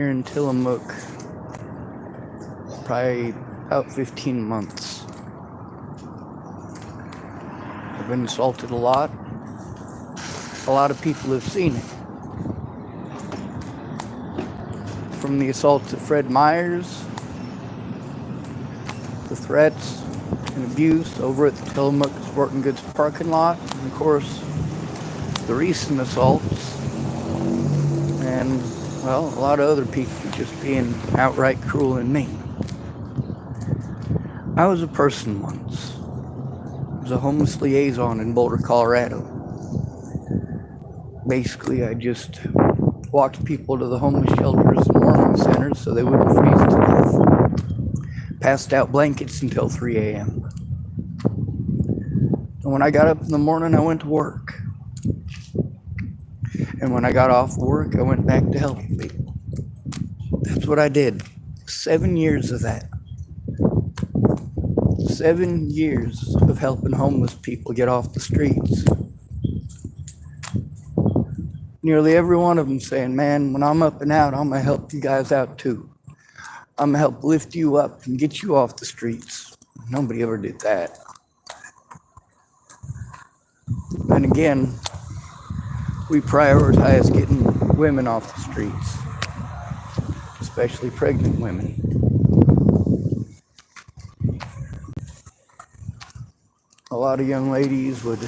here in Tillamook, probably about 15 months. I've been assaulted a lot. A lot of people have seen it. From the assaults of Fred Myers, the threats and abuse over at the Tillamook Sporting Goods parking lot, and of course, the recent assaults, and, well, a lot of other people just being outright cruel and mean. I was a person once. I was a homeless liaison in Boulder, Colorado. Basically, I just walked people to the homeless shelters and warming centers so they wouldn't freeze to death. Passed out blankets until 3 a.m. And when I got up in the morning, I went to work. And when I got off work, I went back to helping people. That's what I did. 7 years of that. 7 years of helping homeless people get off the streets. Nearly every one of them saying, man, when I'm up and out, I'm going to help you guys out too. I'm going to help lift you up and get you off the streets. Nobody ever did that. And again, we prioritize getting women off the streets, especially pregnant women. A lot of young ladies would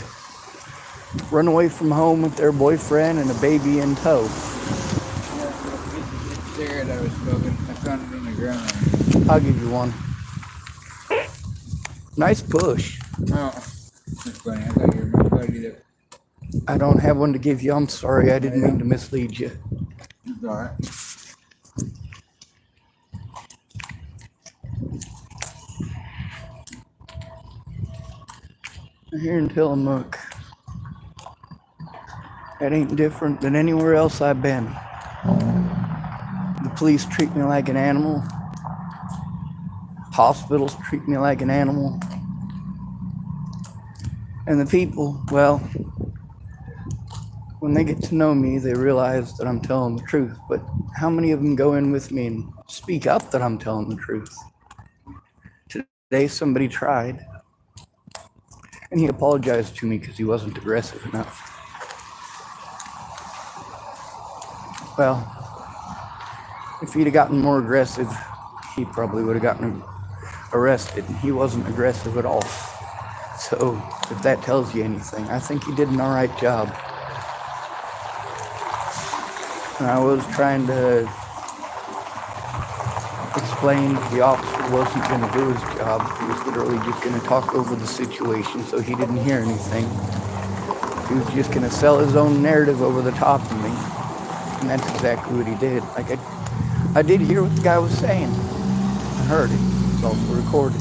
run away from home with their boyfriend and a baby in tow. Cigarette I was smoking, I found it in the ground. I'll give you one. Nice push. Oh, that's funny. I thought you were my buddy that. I don't have one to give you. I'm sorry. I didn't mean to mislead you. It's all right. Here in Tillamook, that ain't different than anywhere else I've been. The police treat me like an animal. Hospitals treat me like an animal. And the people, well, when they get to know me, they realize that I'm telling the truth. But how many of them go in with me and speak up that I'm telling the truth? Today, somebody tried. And he apologized to me because he wasn't aggressive enough. Well, if he'd have gotten more aggressive, he probably would have gotten arrested. He wasn't aggressive at all. So, if that tells you anything, I think he did an all right job. And I was trying to explain the officer wasn't going to do his job. He was literally just going to talk over the situation so he didn't hear anything. He was just going to sell his own narrative over the top of me. And that's exactly what he did. Like, I did hear what the guy was saying. I heard it. It's also recorded.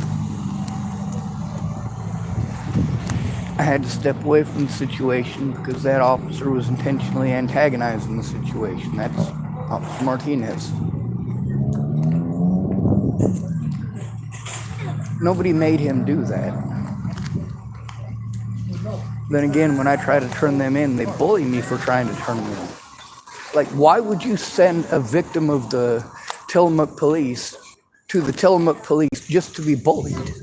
I had to step away from the situation because that officer was intentionally antagonizing the situation. That's Officer Martinez. Nobody made him do that. Then again, when I try to turn them in, they bully me for trying to turn them in. Like, why would you send a victim of the Tillamook police to the Tillamook police just to be bullied?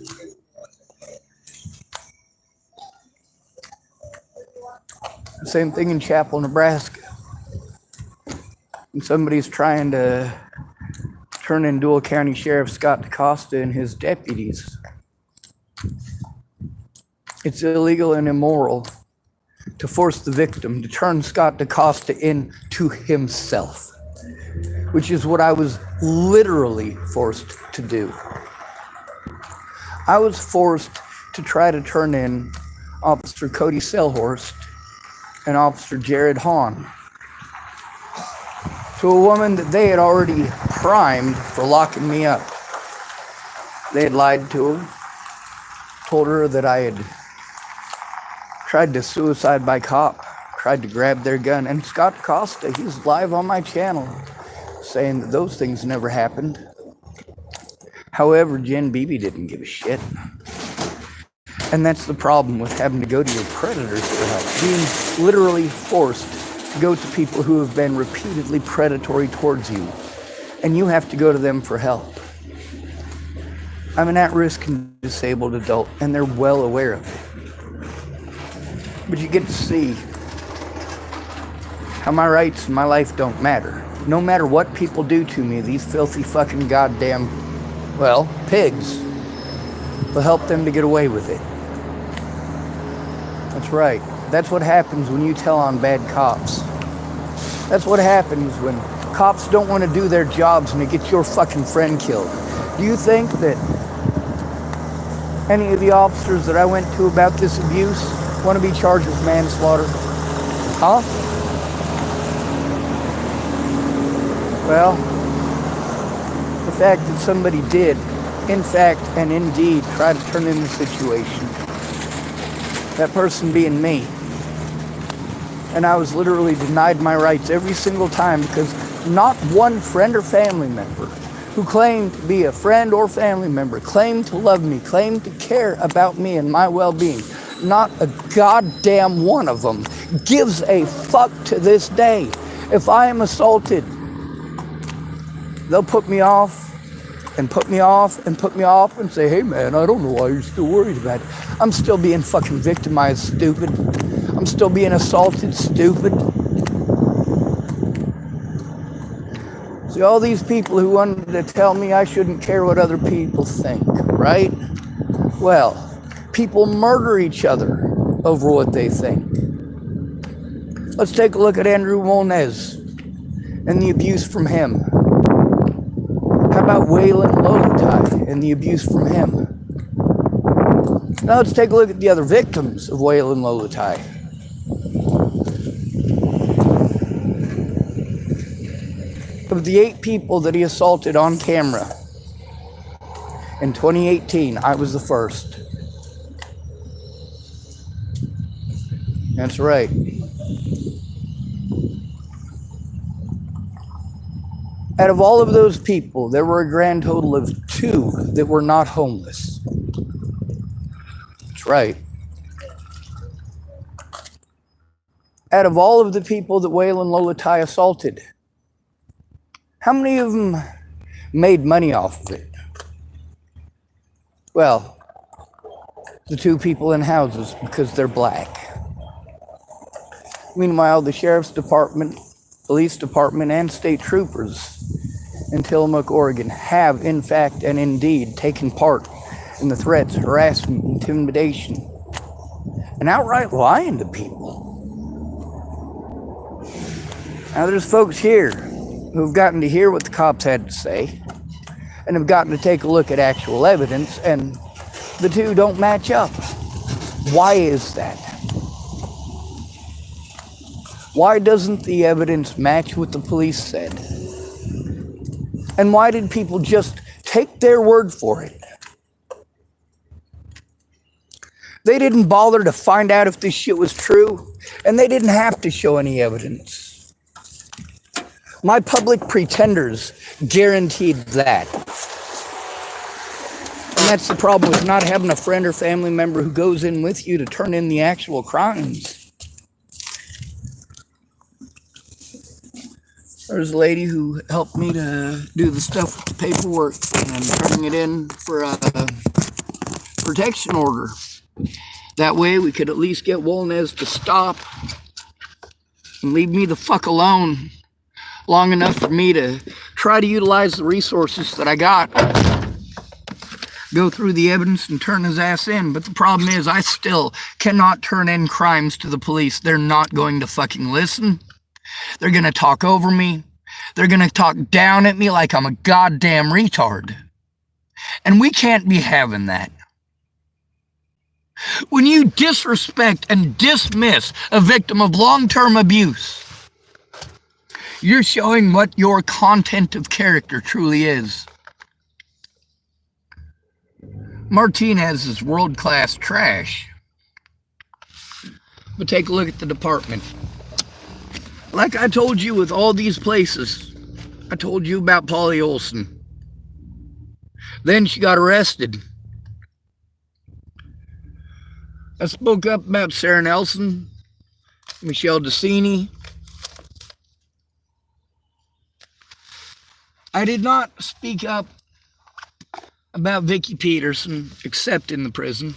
Same thing in Chapel, Nebraska. And somebody's trying to turn in Dual County Sheriff Scott DaCosta and his deputies. It's illegal and immoral to force the victim to turn Scott DaCosta in to himself, which is what I was literally forced to do. I was forced to try to turn in Officer Cody Selhorst and Officer Jared Hahn to a woman that they had already primed for locking me up. They had lied to her, told her that I had tried to suicide by cop, tried to grab their gun. And Scott Costa, he's live on my channel saying that those things never happened. However, Jen Beebe didn't give a shit. And that's the problem with having to go to your predators for help. Being literally forced to go to people who have been repeatedly predatory towards you. and you have to go to them for help. I'm an at-risk and disabled adult, and they're well aware of it. But you get to see how my rights and my life don't matter. No matter what people do to me, these filthy fucking goddamn, well, pigs, will help them to get away with it. That's right. That's what happens when you tell on bad cops. That's what happens when cops don't want to do their jobs and it gets your fucking friend killed. Do you think that any of the officers that I went to about this abuse want to be charged with manslaughter? Huh? Well, the fact that somebody did, in fact and indeed, try to turn in the situation, that person being me, and I was literally denied my rights every single time because not one friend or family member who claimed to be a friend or family member, claimed to love me, claimed to care about me and my well-being, not a goddamn one of them gives a fuck to this day. If I am assaulted, they'll put me off and put me off and put me off and say, hey man, I don't know why you're still worried about it. I'm still being fucking victimized, stupid. I'm still being assaulted, stupid. See, all these people who wanted to tell me I shouldn't care what other people think, right? Well, people murder each other over what they think. Let's take a look at Andrew Molnez and the abuse from him. How about Waylon Lolotai and the abuse from him? Now let's take a look at the other victims of Waylon Lolotai. Of the 8 people that he assaulted on camera in 2018, I was the first. That's right. Out of all of those people, there were a grand total of 2 that were not homeless. That's right. Out of all of the people that Waylon Lolotai assaulted, how many of them made money off of it? Well, the 2 people in houses because they're black. Meanwhile, the sheriff's department, police department, and state troopers in Tillamook, Oregon have, in fact and indeed, taken part in the threats, harassment, intimidation, and outright lying to people. Now, there's folks here who've gotten to hear what the cops had to say and have gotten to take a look at actual evidence, and the 2 don't match up. Why is that? Why doesn't the evidence match what the police said? And why did people just take their word for it? They didn't bother to find out if this shit was true, and they didn't have to show any evidence. My public pretenders guaranteed that. And that's the problem with not having a friend or family member who goes in with you to turn in the actual crimes. There's a lady who helped me to do the stuff with the paperwork and turning it in for a protection order. That way we could at least get Molnez to stop and leave me the fuck alone long enough for me to try to utilize the resources that I got, go through the evidence and turn his ass in. But the problem is I still cannot turn in crimes to the police. They're not going to fucking listen. They're going to talk over me. They're going to talk down at me like I'm a goddamn retard. And we can't be having that. When you disrespect and dismiss a victim of long-term abuse, you're showing what your content of character truly is. Martinez is world-class trash. But take a look at the department. Like I told you with all these places, I told you about Polly Olson. Then she got arrested. I spoke up about Sarah Nelson, Michelle Decini. I did not speak up about Vicki Peterson, except in the prison.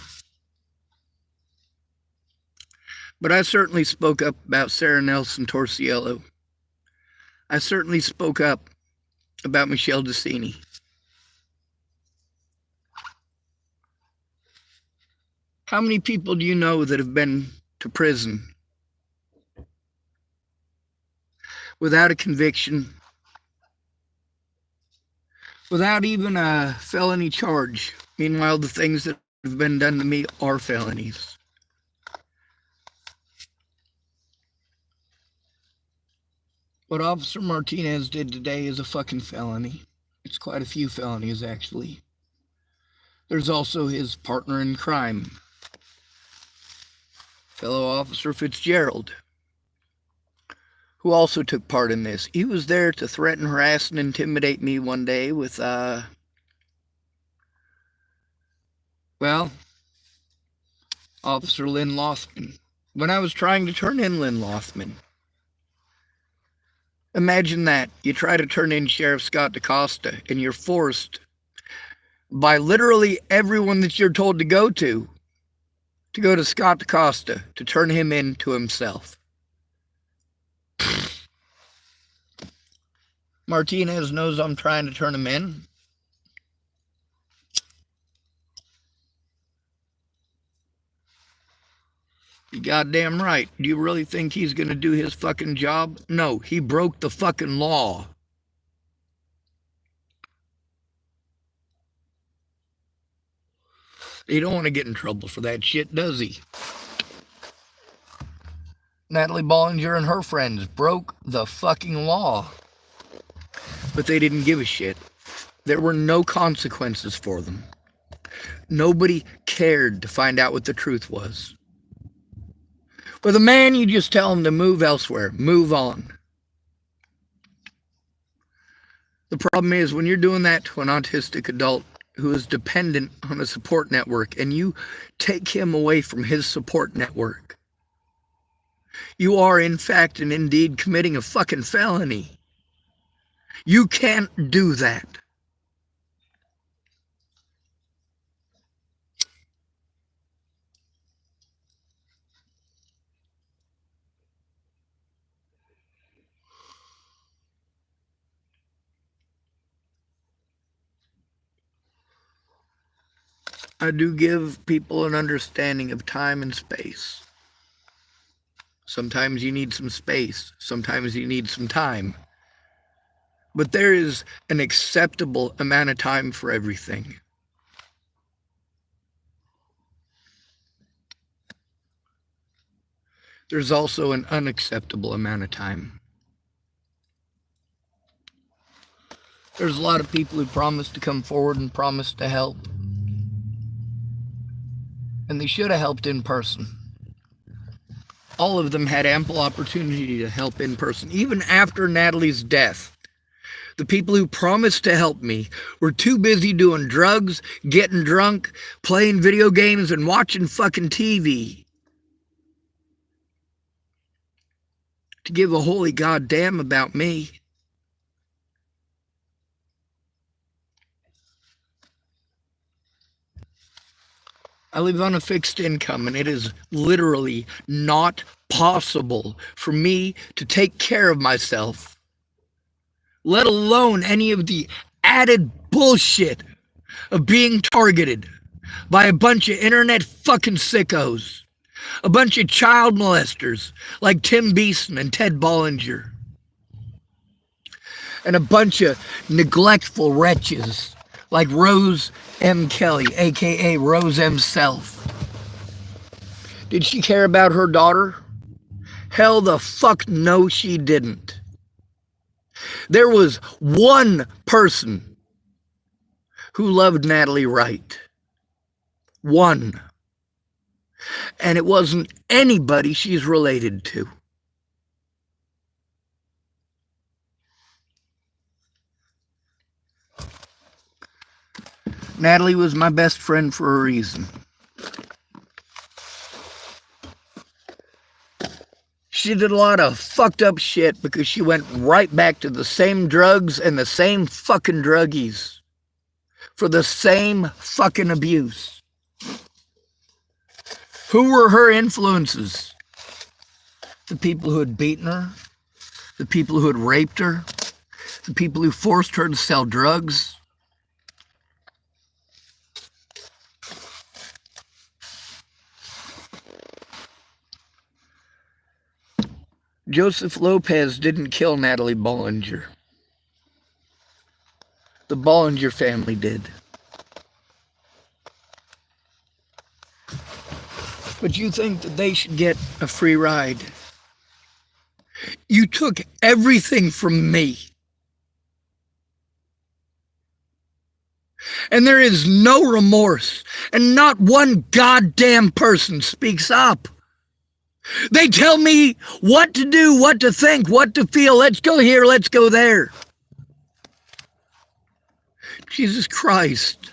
But I certainly spoke up about Sarah Nelson Torciello. I certainly spoke up about Michelle Decini. How many people do you know that have been to prison without a conviction, without even a felony charge? Meanwhile, the things that have been done to me are felonies. What Officer Martinez did today is a fucking felony. It's quite a few felonies, actually. There's also his partner in crime, fellow Officer Fitzgerald, who also took part in this. He was there to threaten, harass, and intimidate me one day with, Officer Lynn Lothman. When I was trying to turn in Lynn Lothman. Imagine that. You try to turn in Sheriff Scott DaCosta, and you're forced by literally everyone that you're told to go to Scott DaCosta to turn him in to himself. Martinez knows I'm trying to turn him in. You're goddamn right. Do you really think he's going to do his fucking job? No, he broke the fucking law. He don't want to get in trouble for that shit, does he? Natalie Bollinger and her friends broke the fucking law. But they didn't give a shit. There were no consequences for them. Nobody cared to find out what the truth was. With a man, you just tell him to move elsewhere, move on. The problem is when you're doing that to an autistic adult who is dependent on a support network and you take him away from his support network, you are in fact and indeed committing a fucking felony. You can't do that. I do give people an understanding of time and space. Sometimes you need some space. Sometimes you need some time. But there is an acceptable amount of time for everything. There's also an unacceptable amount of time. There's a lot of people who promise to come forward and promise to help. And they should have helped in person. All of them had ample opportunity to help in person. Even after Natalie's death, the people who promised to help me were too busy doing drugs, getting drunk, playing video games, and watching fucking TV to give a holy goddamn about me. I live on a fixed income, and it is literally not possible for me to take care of myself, let alone any of the added bullshit of being targeted by a bunch of internet fucking sickos, a bunch of child molesters like Tim Beeson and Ted Bollinger, and a bunch of neglectful wretches like Rose M. Kelly, aka Rose M.self. Did she care about her daughter? Hell the fuck no, she didn't. There was one person who loved Natalie right. One. And it wasn't anybody she's related to. Natalie was my best friend for a reason. She did a lot of fucked up shit because she went right back to the same drugs and the same fucking druggies for the same fucking abuse. Who were her influences? The people who had beaten her, the people who had raped her, the people who forced her to sell drugs. Joseph Lopez didn't kill Natalie Bollinger. The Bollinger family did. But you think that they should get a free ride? You took everything from me. And there is no remorse, and not one goddamn person speaks up. They tell me what to do, what to think, what to feel. Let's go here, let's go there. Jesus Christ.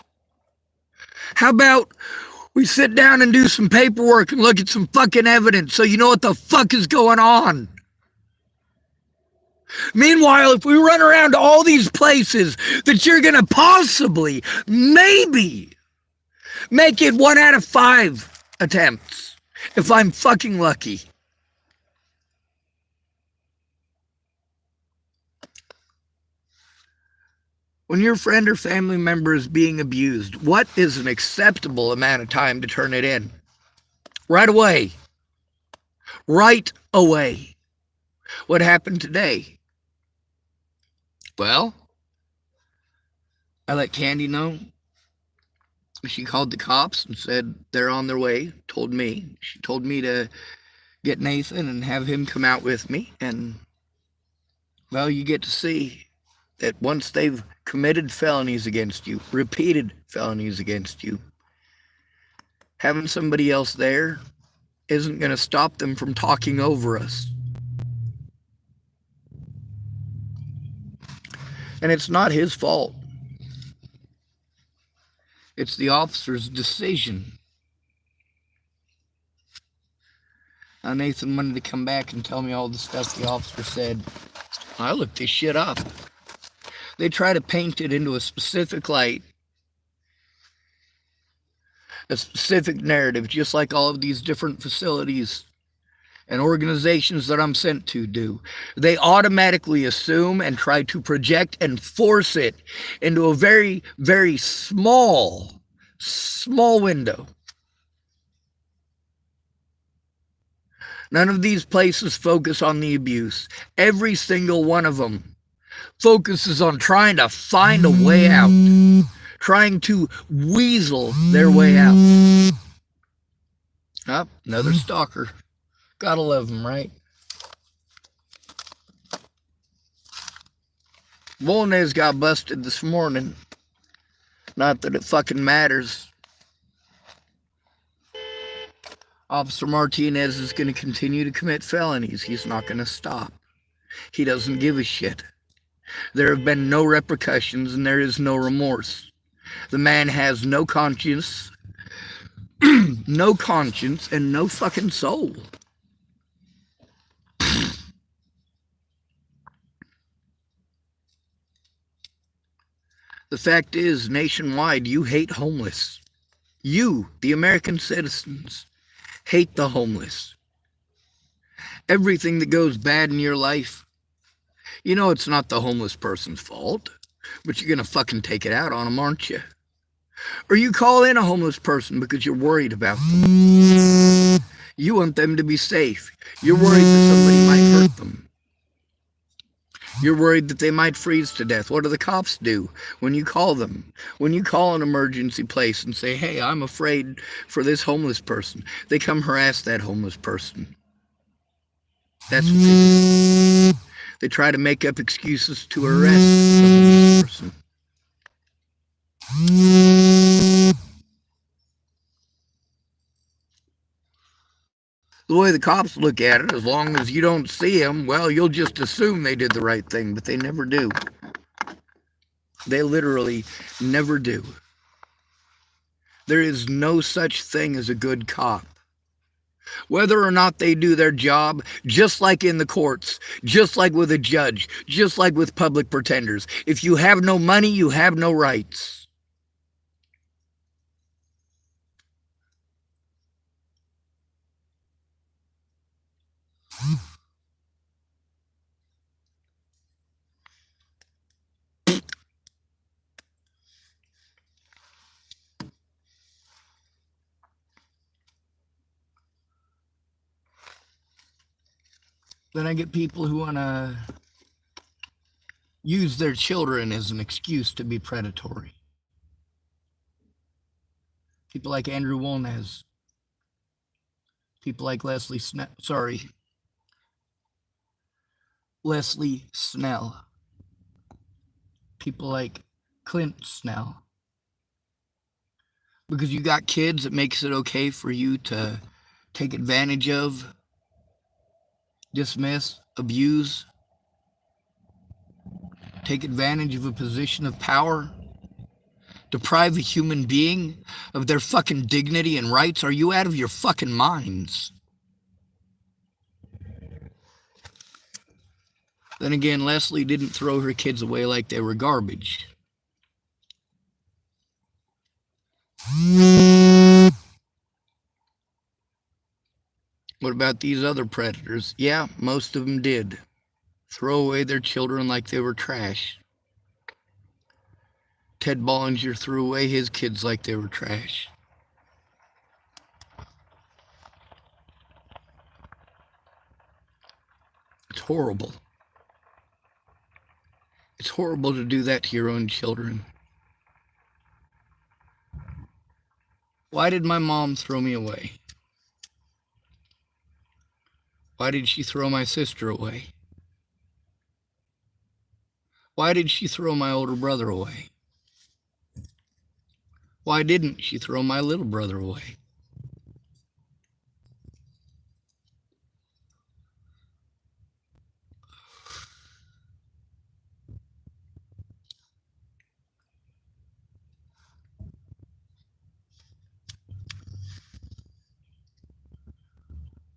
How about we sit down and do some paperwork and look at some fucking evidence so you know what the fuck is going on? Meanwhile, if we run around to all these places that you're going to possibly, maybe, make it 1 out of 5 attempts, if I'm fucking lucky. When your friend or family member is being abused, what is an acceptable amount of time to turn it in? Right away. Right away. What happened today? Well, I let Candy know. She called the cops and said they're on their way, told me. She told me to get Nathan and have him come out with me. And, well, you get to see that once they've committed felonies against you, repeated felonies against you, having somebody else there isn't going to stop them from talking over us. And it's not his fault. It's the officer's decision. Now, Nathan wanted to come back and tell me all the stuff the officer said. I looked this shit up. They try to paint it into a specific light, a specific narrative, just like all of these different facilities and organizations that I'm sent to do. They automatically assume and try to project and force it into a very, very small window. None of these places focus on the abuse. Every single one of them focuses on trying to find a way out, trying to weasel their way out. Oh, another stalker. Gotta love them, right? Volnez got busted this morning. Not that it fucking matters. Officer Martinez is going to continue to commit felonies. He's not going to stop. He doesn't give a shit. There have been no repercussions and there is no remorse. The man has no conscience, no conscience, and no fucking soul. The fact is, nationwide, you hate homeless. You, the American citizens, hate the homeless. Everything that goes bad in your life, you know it's not the homeless person's fault, but you're going to fucking take it out on them, aren't you? Or you call in a homeless person because you're worried about them. You want them to be safe. You're worried that somebody might hurt them. You're worried that they might freeze to death. What do the cops do when you call them? When you call an emergency place and say, hey, I'm afraid for this homeless person, they come harass that homeless person. That's what they do. They try to make up excuses to arrest the homeless person. The way the cops look at it, as long as you don't see them, well, you'll just assume they did the right thing, but they never do. They literally never do. There is no such thing as a good cop. Whether or not they do their job, just like in the courts, just like with a judge, just like with public pretenders. If you have no money, you have no rights. Then I get people who want to use their children as an excuse to be predatory. People like Andrew Wolnez. People like Leslie Snell. People like Clint Snell. Because you got kids, it makes it okay for you to take advantage of, dismiss, abuse, take advantage of a position of power, deprive a human being of their fucking dignity and rights. Are you out of your fucking minds? Then again, Leslie didn't throw her kids away like they were garbage. What about these other predators? Yeah, most of them did. Throw away their children like they were trash. Ted Bollinger threw away his kids like they were trash. It's horrible. It's horrible to do that to your own children. Why did my mom throw me away? Why did she throw my sister away? Why did she throw my older brother away? Why didn't she throw my little brother away?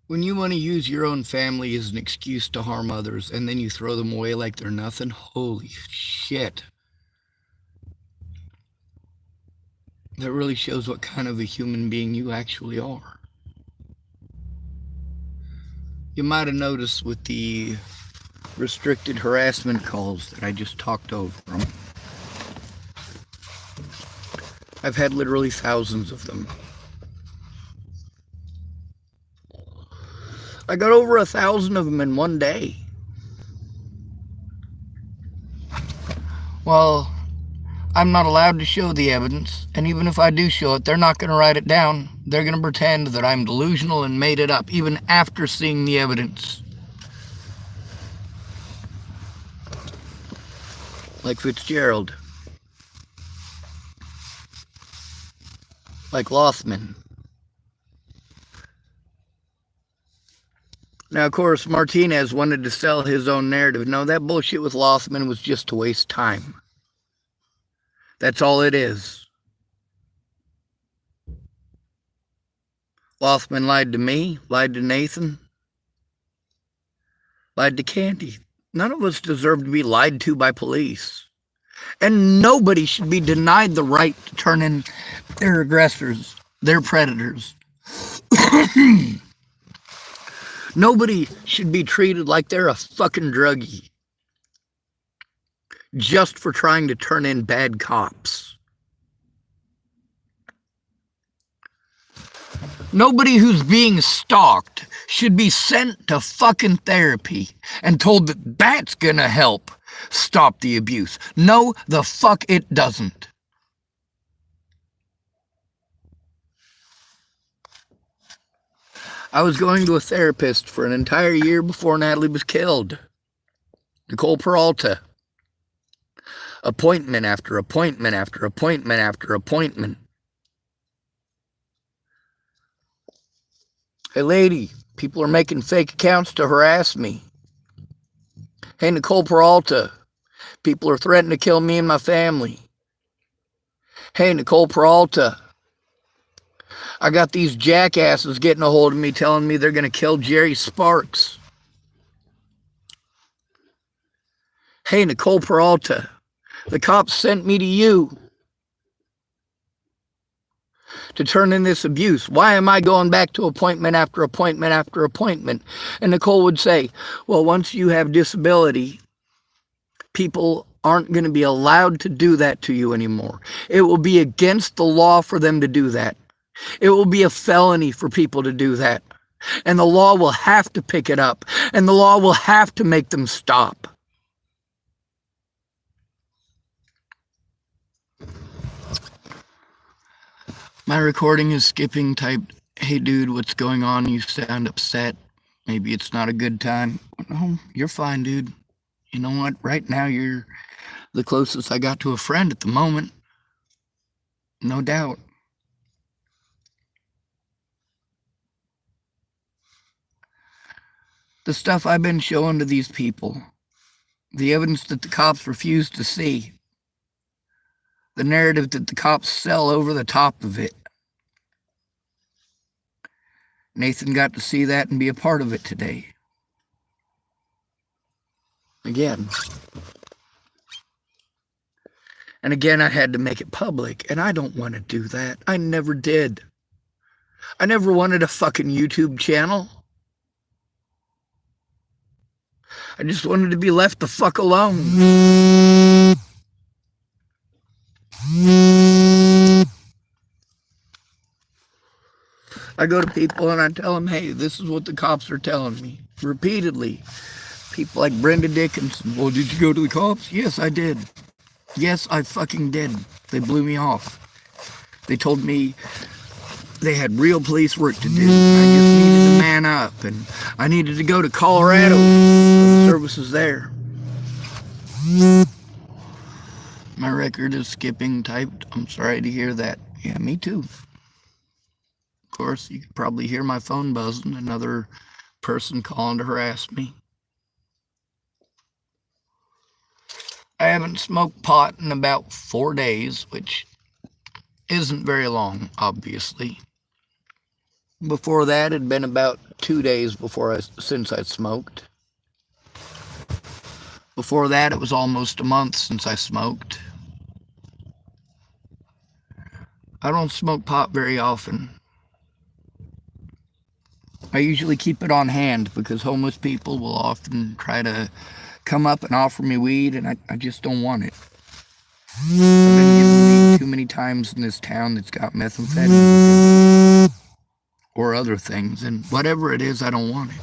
When you want to use your own family as an excuse to harm others and then you throw them away like they're nothing, holy shit. That really shows what kind of a human being you actually are. You might have noticed with the restricted harassment calls that I just talked over them. I've had literally thousands of them. I got over 1,000 of them in one day. Well, I'm not allowed to show the evidence, and even if I do show it, they're not going to write it down. They're going to pretend that I'm delusional and made it up, even after seeing the evidence. Like Fitzgerald. Like Lothman. Now, of course, Martinez wanted to sell his own narrative. No, that bullshit with Lothman was just to waste time. That's all it is. Lothman lied to me, lied to Nathan, lied to Candy. None of us deserve to be lied to by police. And nobody should be denied the right to turn in their aggressors, their predators. Nobody should be treated like they're a fucking druggie just for trying to turn in bad cops. Nobody who's being stalked should be sent to fucking therapy and told that that's gonna help stop the abuse. No, the fuck it doesn't. I was going to a therapist for an entire year before Natalie was killed. Nicole Peralta. Appointment after appointment after appointment after appointment. Hey lady, people are making fake accounts to harass me. Hey Nicole Peralta, people are threatening to kill me and my family. Hey Nicole Peralta, I got these jackasses getting a hold of me telling me they're going to kill Jerry Sparks. Hey, Nicole Peralta, the cops sent me to you to turn in this abuse. Why am I going back to appointment after appointment after appointment? And Nicole would say, well, once you have disability, people aren't going to be allowed to do that to you anymore. It will be against the law for them to do that. It will be a felony for people to do that. And the law will have to pick it up. And the law will have to make them stop. My recording is skipping. Typed, hey dude, what's going on? You sound upset. Maybe it's not a good time. No, you're fine, dude. You know what? Right now, you're the closest I got to a friend at the moment. No doubt. The stuff I've been showing to these people, the evidence that the cops refuse to see, the narrative that the cops sell over the top of it. Nathan got to see that and be a part of it today. Again. And again, I had to make it public, and I don't want to do that. I never did. I never wanted a fucking YouTube channel. I just wanted to be left the fuck alone. I go to people and I tell them, hey, this is what the cops are telling me. Repeatedly. People like Brenda Dickinson. Well, did you go to the cops? Yes, I did. Yes, I fucking did. They blew me off. They told me they had real police work to do. I just needed to man up, and I needed to go to Colorado for the services there. My record is skipping. Typed, I'm sorry to hear that. Yeah, me too. Of course, you can probably hear my phone buzzing. Another person calling to harass me. I haven't smoked pot in about 4 days, which isn't very long, obviously. Before that, it had been about 2 days since I smoked. Before that, it was almost a month since I smoked. I don't smoke pot very often. I usually keep it on hand because homeless people will often try to come up and offer me weed, and I just don't want it. I've been given weed too many times in this town that's got methamphetamine or other things, and whatever it is, I don't want it.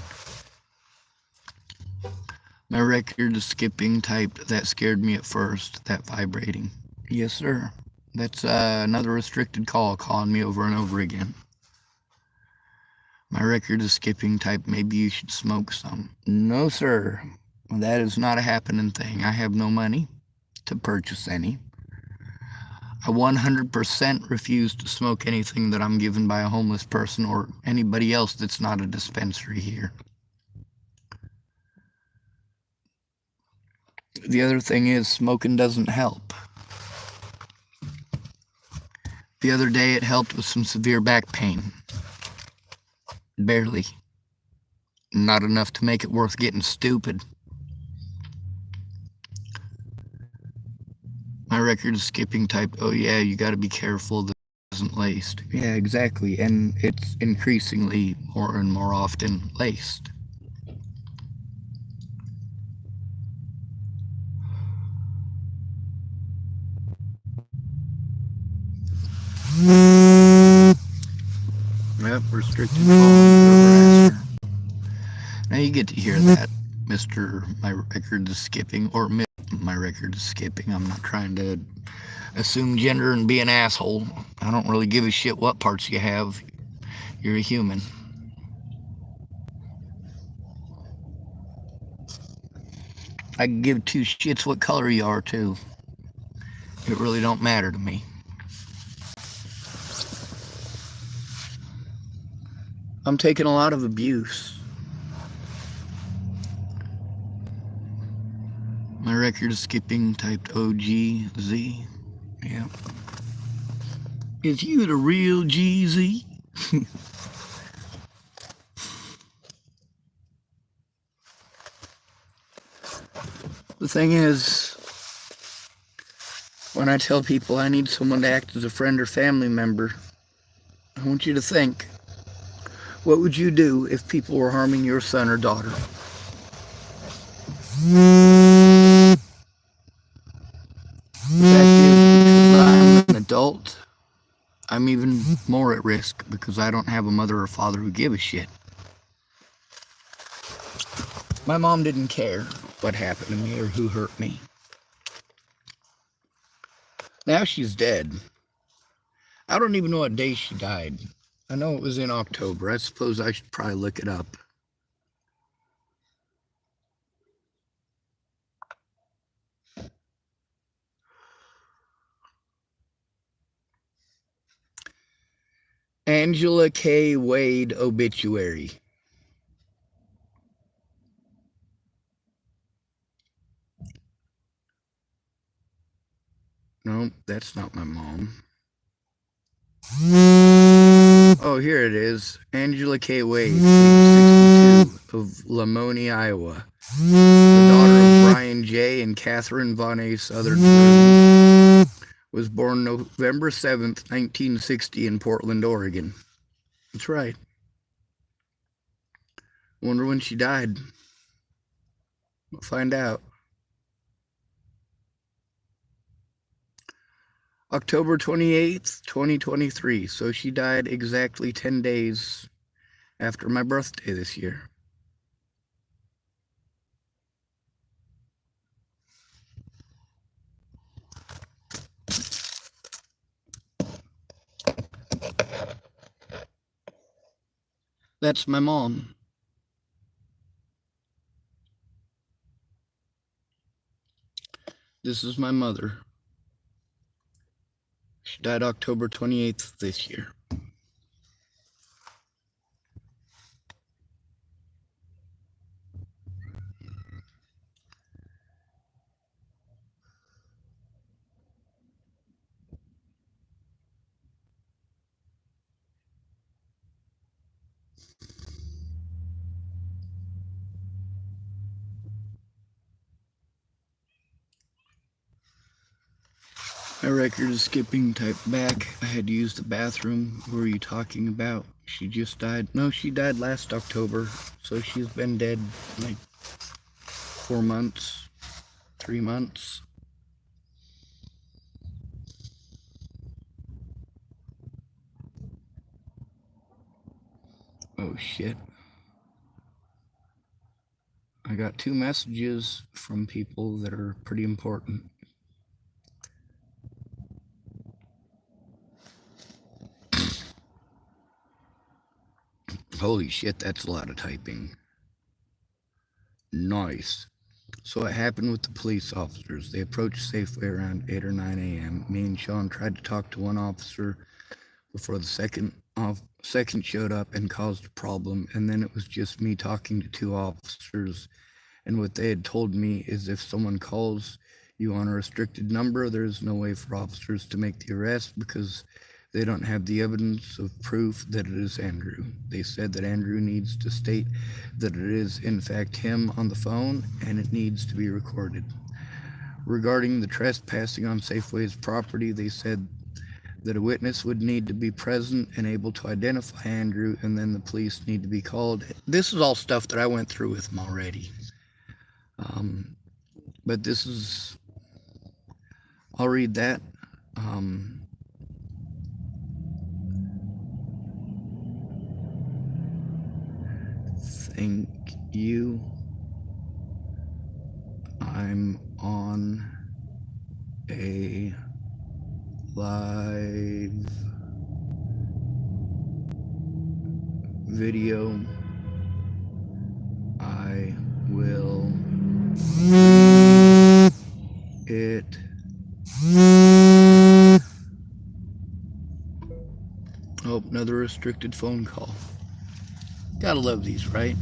My record is skipping. Typed, that scared me at first, that vibrating. Yes, sir. That's another restricted call calling me over and over again. My record is skipping. Typed, maybe you should smoke some. No, sir. That is not a happening thing. I have no money to purchase any. I 100% refuse to smoke anything that I'm given by a homeless person or anybody else that's not a dispensary here. The other thing is, smoking doesn't help. The other day it helped with some severe back pain. Barely. Not enough to make it worth getting stupid. My record is skipping. Typed, oh yeah, you gotta be careful that it isn't laced. Yeah, exactly, and it's increasingly more and more often laced. Yep, restricted call. Now you get to hear that, Mr. My record is skipping, or my record is skipping. I'm not trying to assume gender and be an asshole. I don't really give a shit what parts you have. You're a human. I can give two shits what color you are, too. It really don't matter to me. I'm taking a lot of abuse. My record is skipping. Typed OGZ. Yeah. Is you the real GZ? The thing is, when I tell people I need someone to act as a friend or family member, I want you to think, what would you do if people were harming your son or daughter? The fact is, because I'm an adult, I'm even more at risk because I don't have a mother or father who give a shit. My mom didn't care what happened to me or who hurt me. Now she's dead. I don't even know what day she died. I know it was in October. I suppose I should probably look it up. Angela K. Wade obituary. No, that's not my mom. Oh, here it is. Angela K. Wade, age 62, of Lamoni, Iowa. The daughter of Brian J. and Catherine Von A. Southern, was born November 7th, 1960 in Portland, Oregon. That's right. Wonder when she died. We'll find out. October 28th, 2023. So she died exactly 10 days after my birthday this year. That's my mom. This is my mother. She died October 28th this year. My record is skipping type back. I had to use the bathroom. Who are you talking about? She just died. No, she died last October. So she's been dead like 4 months, 3 months. Oh shit. I got 2 messages from people that are pretty important. Holy shit, that's a lot of typing. Nice. So it happened with the police officers. They approached Safeway around 8 or 9 a.m. Me and Sean tried to talk to one officer before the second showed up and caused a problem, and then it was just me talking to 2 officers. And what they had told me is if someone calls you on a restricted number, there's no way for officers to make the arrest because they don't have the evidence of proof that it is Andrew. They said that Andrew needs to state that it is in fact him on the phone and it needs to be recorded. Regarding the trespassing on Safeway's property, they said that a witness would need to be present and able to identify Andrew, and then the police need to be called. This is all stuff that I went through with him already. But this is, I'll read that. Thank you. I'm on a live video. I will it. Oh, another restricted phone call. Gotta love these, right?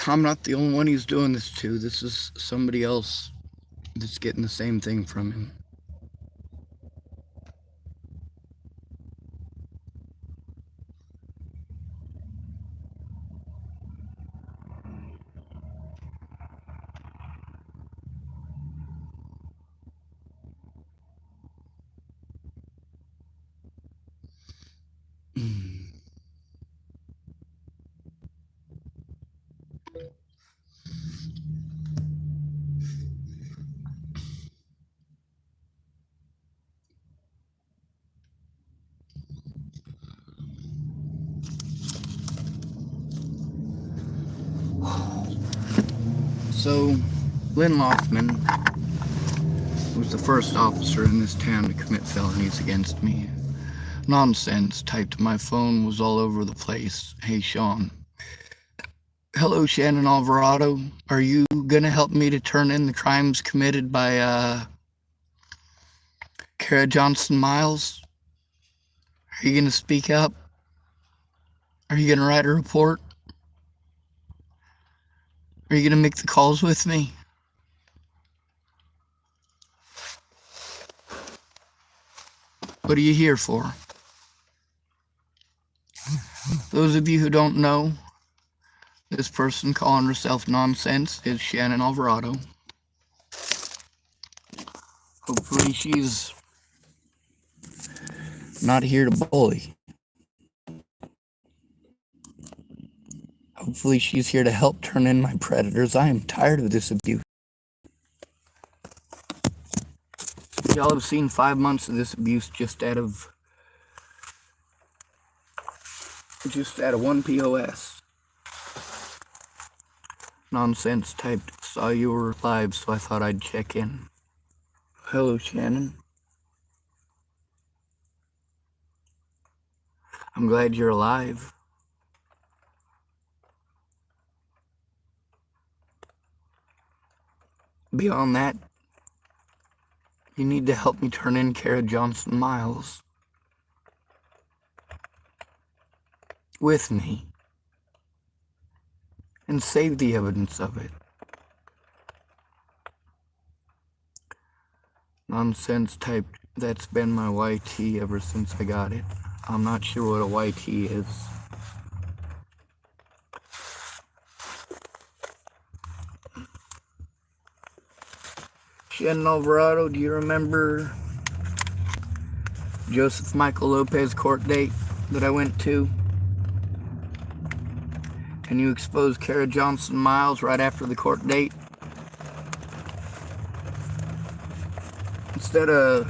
I'm not the only one he's doing this to. This is somebody else that's getting the same thing from him. So, Lynn Lothman was the first officer in this town to commit felonies against me. Nonsense typed to my phone was all over the place. Hey, Sean. Hello, Shannon Alvarado. Are you gonna help me to turn in the crimes committed by, Kara Johnson Miles? Are you gonna speak up? Are you gonna write a report? Are you gonna make the calls with me? What are you here for? Those of you who don't know, this person calling herself Nonsense is Shannon Alvarado. Hopefully she's not here to bully. Hopefully she's here to help turn in my predators. I am tired of this abuse. Y'all have seen 5 months of this abuse just out of one POS. Nonsense typed, saw you were live, so I thought I'd check in. Hello, Shannon. I'm glad you're alive. Beyond that, you need to help me turn in Kara Johnson Miles. With me. And save the evidence of it. Nonsense typed, that's been my YT ever since I got it. I'm not sure what a YT is. Shannon Alvarado, do you remember Joseph Michael Lopez court date that I went to? And you exposed Kara Johnson Miles right after the court date? Instead of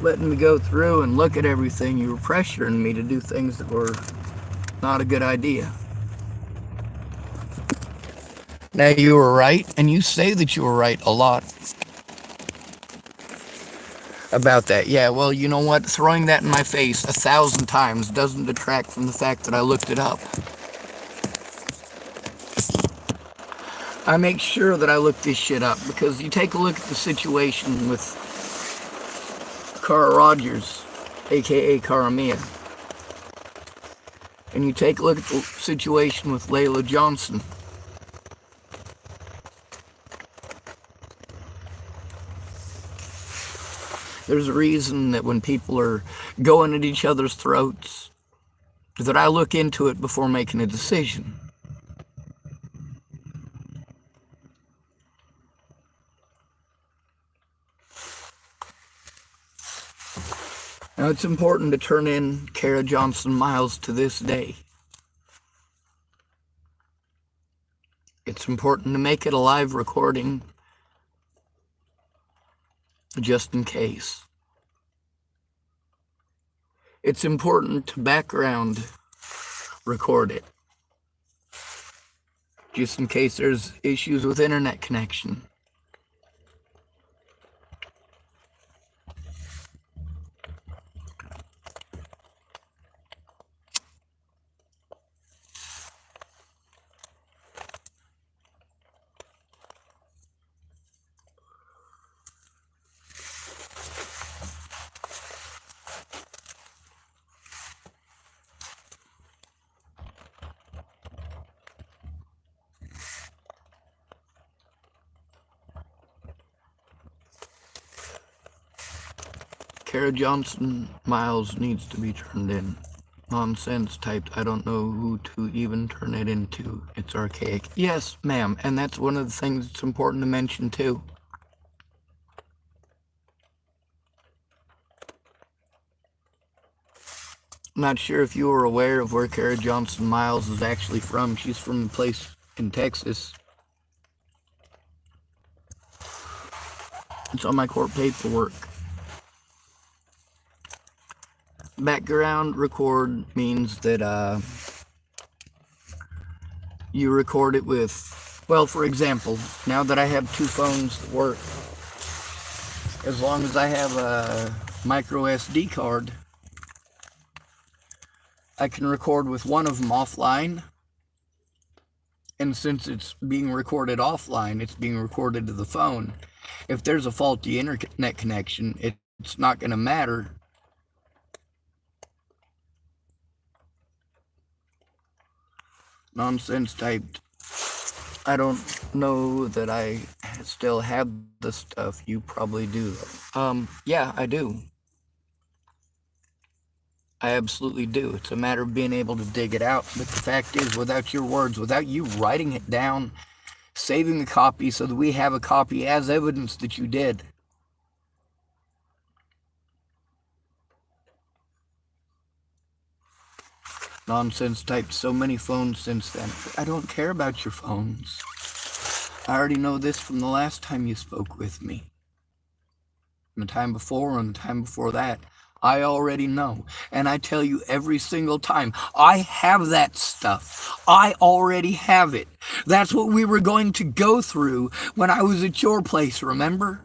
letting me go through and look at everything, you were pressuring me to do things that were not a good idea. Now, you were right, and you say that you were right a lot about that. Yeah, well, you know what? Throwing that in my face 1,000 times doesn't detract from the fact that I looked it up. I make sure that I look this shit up, because you take a look at the situation with Cara Rogers, aka Cara Mia, and you take a look at the situation with Layla Johnson. There's a reason that when people are going at each other's throats, that I look into it before making a decision. Now, it's important to turn in Kara Johnson Miles to this day. It's important to make it a live recording, just in case. It's important to background record it, just in case there's issues with internet connection. Kara Johnson Miles needs to be turned in. Nonsense typed, I don't know who to even turn it into. It's archaic. Yes, ma'am, and that's one of the things that's important to mention too. I'm not sure if you were aware of where Kara Johnson Miles is actually from. She's from a place in Texas. It's on my court paperwork. Background record means that you record it with, well, for example, now that I have 2 phones that work, as long as I have a micro SD card, I can record with one of them offline. And since it's being recorded offline, it's being recorded to the phone. If there's a faulty internet connection, it's not going to matter. Nonsense typed. I don't know that I still have the stuff. You probably do, though. Yeah, I do. I absolutely do. It's a matter of being able to dig it out. But the fact is, without your words, without you writing it down, saving a copy so that we have a copy as evidence that you did. Nonsense typed so many phones since then. I don't care about your phones. I already know this from the last time you spoke with me. And the time before and the time before that. I already know. And I tell you every single time, I have that stuff. I already have it. That's what we were going to go through when I was at your place, remember?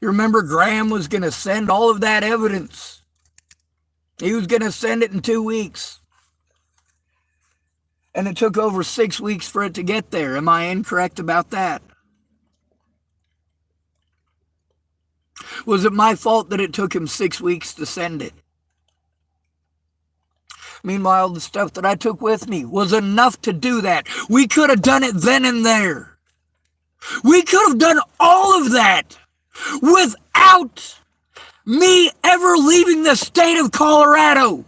You remember Graham was going to send all of that evidence. He was going to send it in 2 weeks. And it took over 6 weeks for it to get there. Am I incorrect about that? Was it my fault that it took him 6 weeks to send it? Meanwhile, the stuff that I took with me was enough to do that. We could have done it then and there. We could have done all of that without me ever leaving the state of Colorado.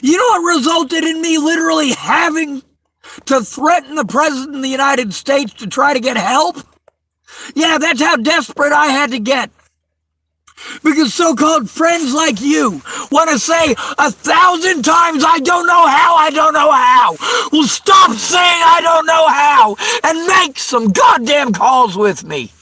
You know what resulted in me literally having to threaten the President of the United States to try to get help? Yeah, that's how desperate I had to get. Because so-called friends like you want to say 1,000 times, I don't know how, I don't know how. Well, stop saying I don't know how and make some goddamn calls with me.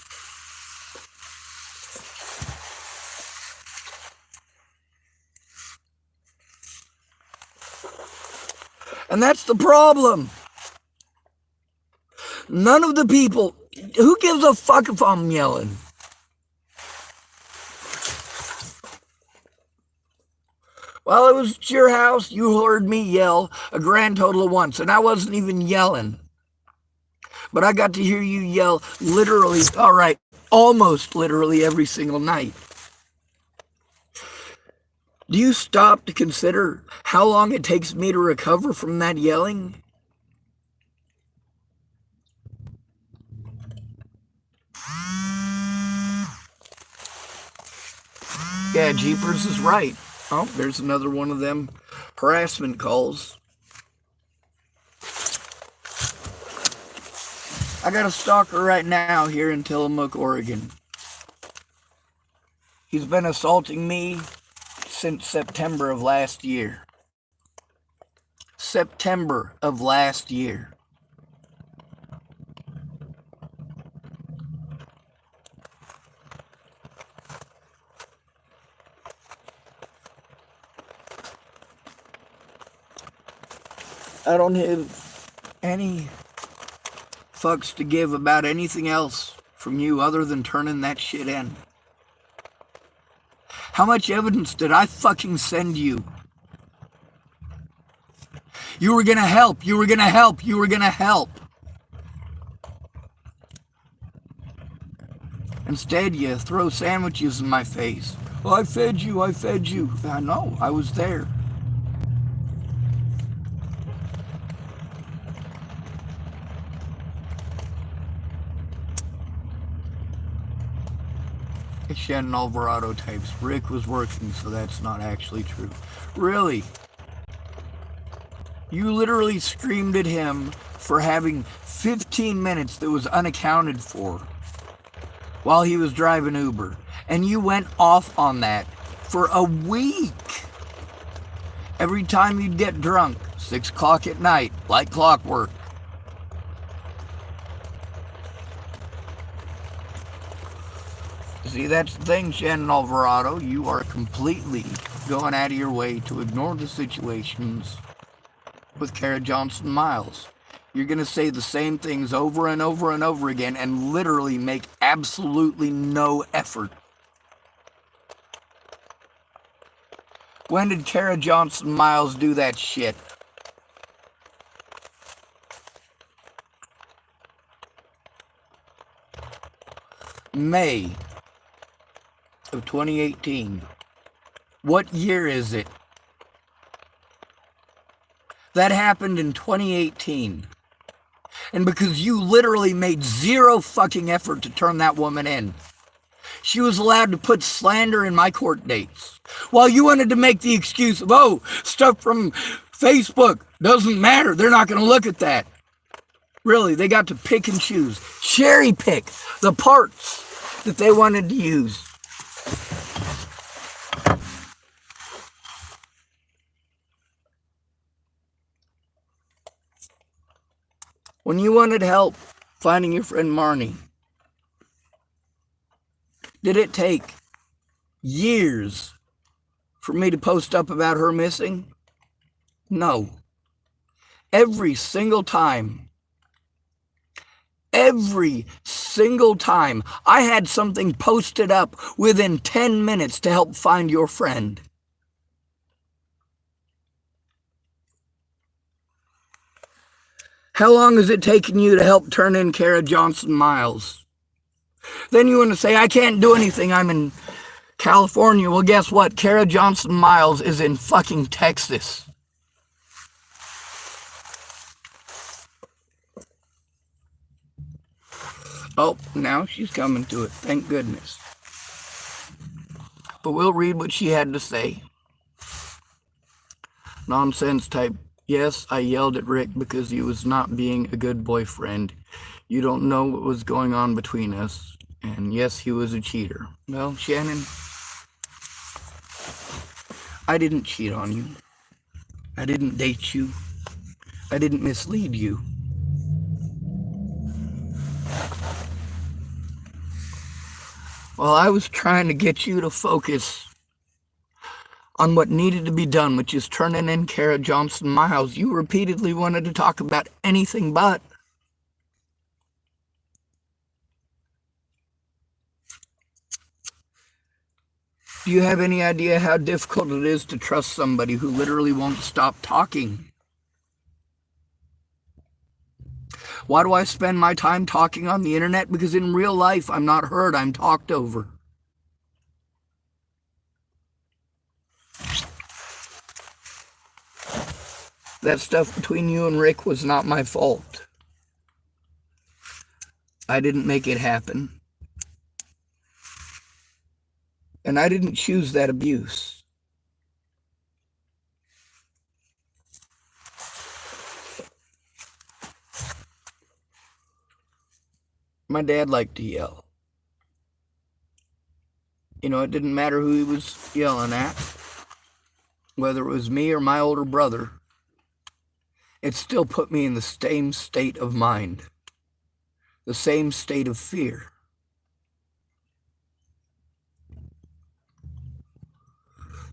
And that's the problem. None of the people, who gives a fuck if I'm yelling? While I was at your house, you heard me yell a grand total of once, and I wasn't even yelling. But I got to hear you yell literally, all right, almost literally every single night. Do you stop to consider how long it takes me to recover from that yelling? Yeah, Jeepers is right. Oh, there's another one of them harassment calls. I got a stalker right now here in Tillamook, Oregon. He's been assaulting me since September of last year. September of last year. I don't have any fucks to give about anything else from you other than turning that shit in. How much evidence did I fucking send you? You were gonna help, you were gonna help, you were gonna help. Instead, you throw sandwiches in my face. Well, I fed you, I fed you. I know, I was there. Shannon Alvarado types. Rick was working, so that's not actually true. Really? You literally screamed at him for having 15 minutes that was unaccounted for while he was driving Uber. And you went off on that for a week. Every time you'd get drunk, 6 o'clock at night, like clockwork. See, that's the thing, Shannon Alvarado. You are completely going out of your way to ignore the situations with Kara Johnson Miles. You're going to say the same things over and over and over again and literally make absolutely no effort. When did Kara Johnson Miles do that shit? May of 2018. What year is it? That happened in 2018. And because you literally made zero fucking effort to turn that woman in, she was allowed to put slander in my court dates. While you wanted to make the excuse of, oh, stuff from Facebook doesn't matter. They're not going to look at that. Really, they got to pick and choose, cherry pick the parts that they wanted to use. When you wanted help finding your friend Marnie, did it take years for me to post up about her missing? No. Every single time I had something posted up within 10 minutes to help find your friend. How long has it taken you to help turn in Kara Johnson Miles? Then you want to say, I can't do anything, I'm in California. Well, guess what? Kara Johnson Miles is in fucking Texas. Oh, now she's coming to it. Thank goodness. But we'll read what she had to say. Nonsense type. Yes, I yelled at Rick because he was not being a good boyfriend. You don't know what was going on between us. And yes, he was a cheater. Well, Shannon, I didn't cheat on you. I didn't date you. I didn't mislead you. Well, I was trying to get you to focus on what needed to be done, which is turning in Kara Johnson Miles. You repeatedly wanted to talk about anything but. Do you have any idea how difficult it is to trust somebody who literally won't stop talking? Why do I spend my time talking on the internet? Because in real life, I'm not heard, I'm talked over. That stuff between you and Rick was not my fault. I didn't make it happen. And I didn't choose that abuse. My dad liked to yell. You know, it didn't matter who he was yelling at, whether it was me or my older brother. It still put me in the same state of mind, the same state of fear.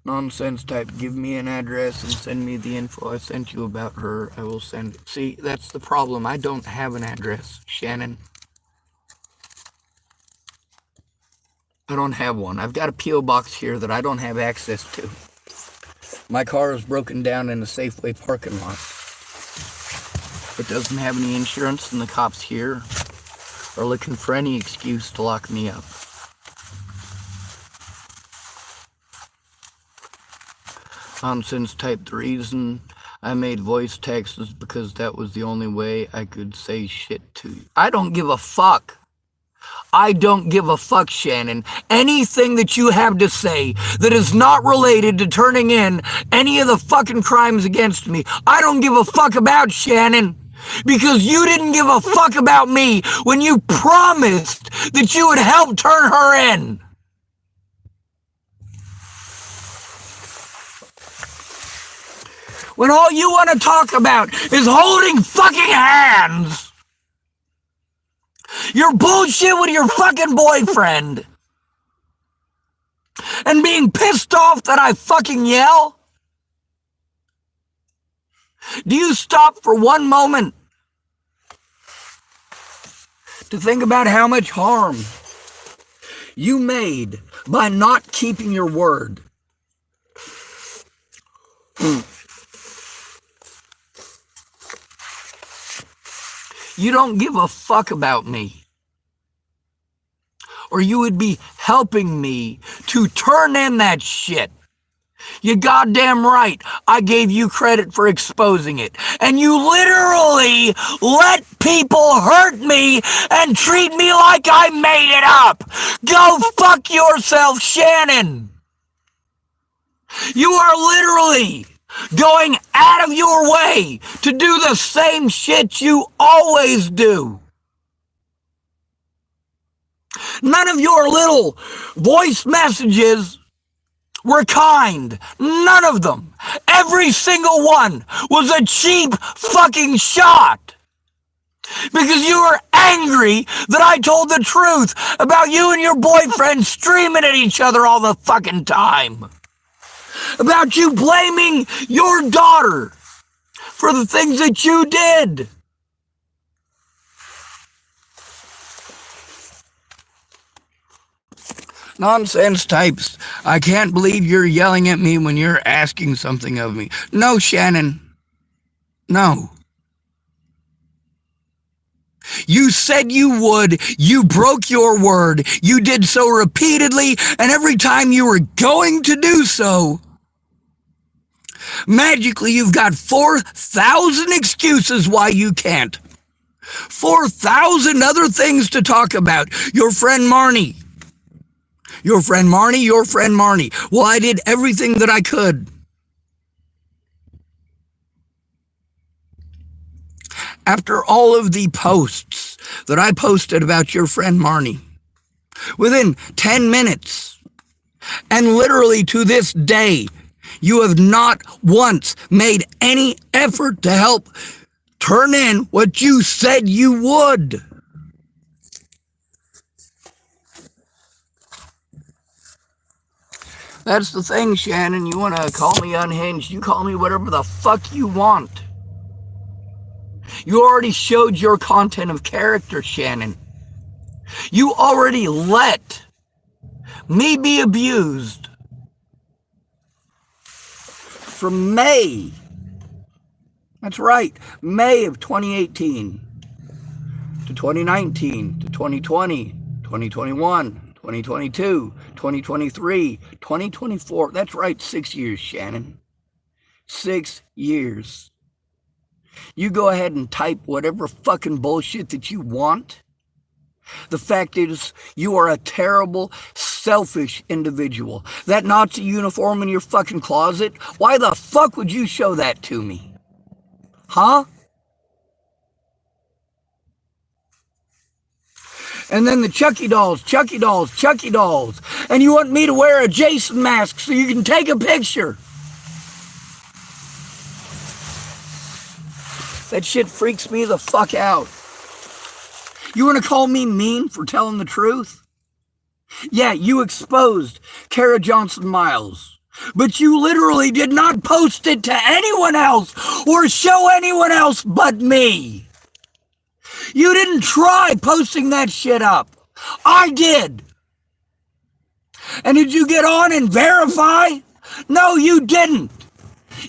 Nonsense type, give me an address and send me the info I sent you about her. I will send it. See, that's the problem. I don't have an address, Shannon. I don't have one. I've got a P.O. box here that I don't have access to. My car is broken down in a Safeway parking lot. It doesn't have any insurance, and the cops here are looking for any excuse to lock me up. Nonsense type, the reason I made voice texts is because that was the only way I could say shit to you. I don't give a fuck. I don't give a fuck, Shannon. Anything that you have to say that is not related to turning in any of the fucking crimes against me, I don't give a fuck about, Shannon. Because you didn't give a fuck about me when you promised that you would help turn her in. When all you want to talk about is holding fucking hands. Your bullshit with your fucking boyfriend. And being pissed off that I fucking yell. Do you stop for one moment to think about how much harm you made by not keeping your word? You don't give a fuck about me. Or you would be helping me to turn in that shit. You goddamn right, I gave you credit for exposing it. And you literally let people hurt me and treat me like I made it up. Go fuck yourself, Shannon. You are literally going out of your way to do the same shit you always do. None of your little voice messages were kind. None of them. Every single one was a cheap fucking shot. Because you were angry that I told the truth about you and your boyfriend streaming at each other all the fucking time. About you blaming your daughter for the things that you did. Nonsense types. I can't believe you're yelling at me when you're asking something of me. No, Shannon. No. You said you would. You broke your word. You did so repeatedly, and every time you were going to do so, magically you've got 4,000 excuses why you can't. 4,000 other things to talk about. Your friend Marnie. Your friend Marnie, your friend Marnie. Well, I did everything that I could. After all of the posts that I posted about your friend Marnie, within 10 minutes, and literally to this day, you have not once made any effort to help turn in what you said you would. That's the thing, Shannon. You want to call me unhinged, you call me whatever the fuck you want. You already showed your content of character, Shannon. You already let me be abused from May. That's right, May of 2018 to 2019 to 2020, 2021. 2022, 2023, 2024. That's right, 6 years, Shannon. 6 years. You go ahead and type whatever fucking bullshit that you want. The fact is, you are a terrible, selfish individual. That Nazi uniform in your fucking closet, why the fuck would you show that to me? Huh? And then the Chucky dolls, Chucky dolls, Chucky dolls. And you want me to wear a Jason mask so you can take a picture. That shit freaks me the fuck out. You want to call me mean for telling the truth? Yeah, you exposed Kara Johnson Miles. But you literally did not post it to anyone else or show anyone else but me. You didn't try posting that shit up. I did. And did you get on and verify? No, you didn't.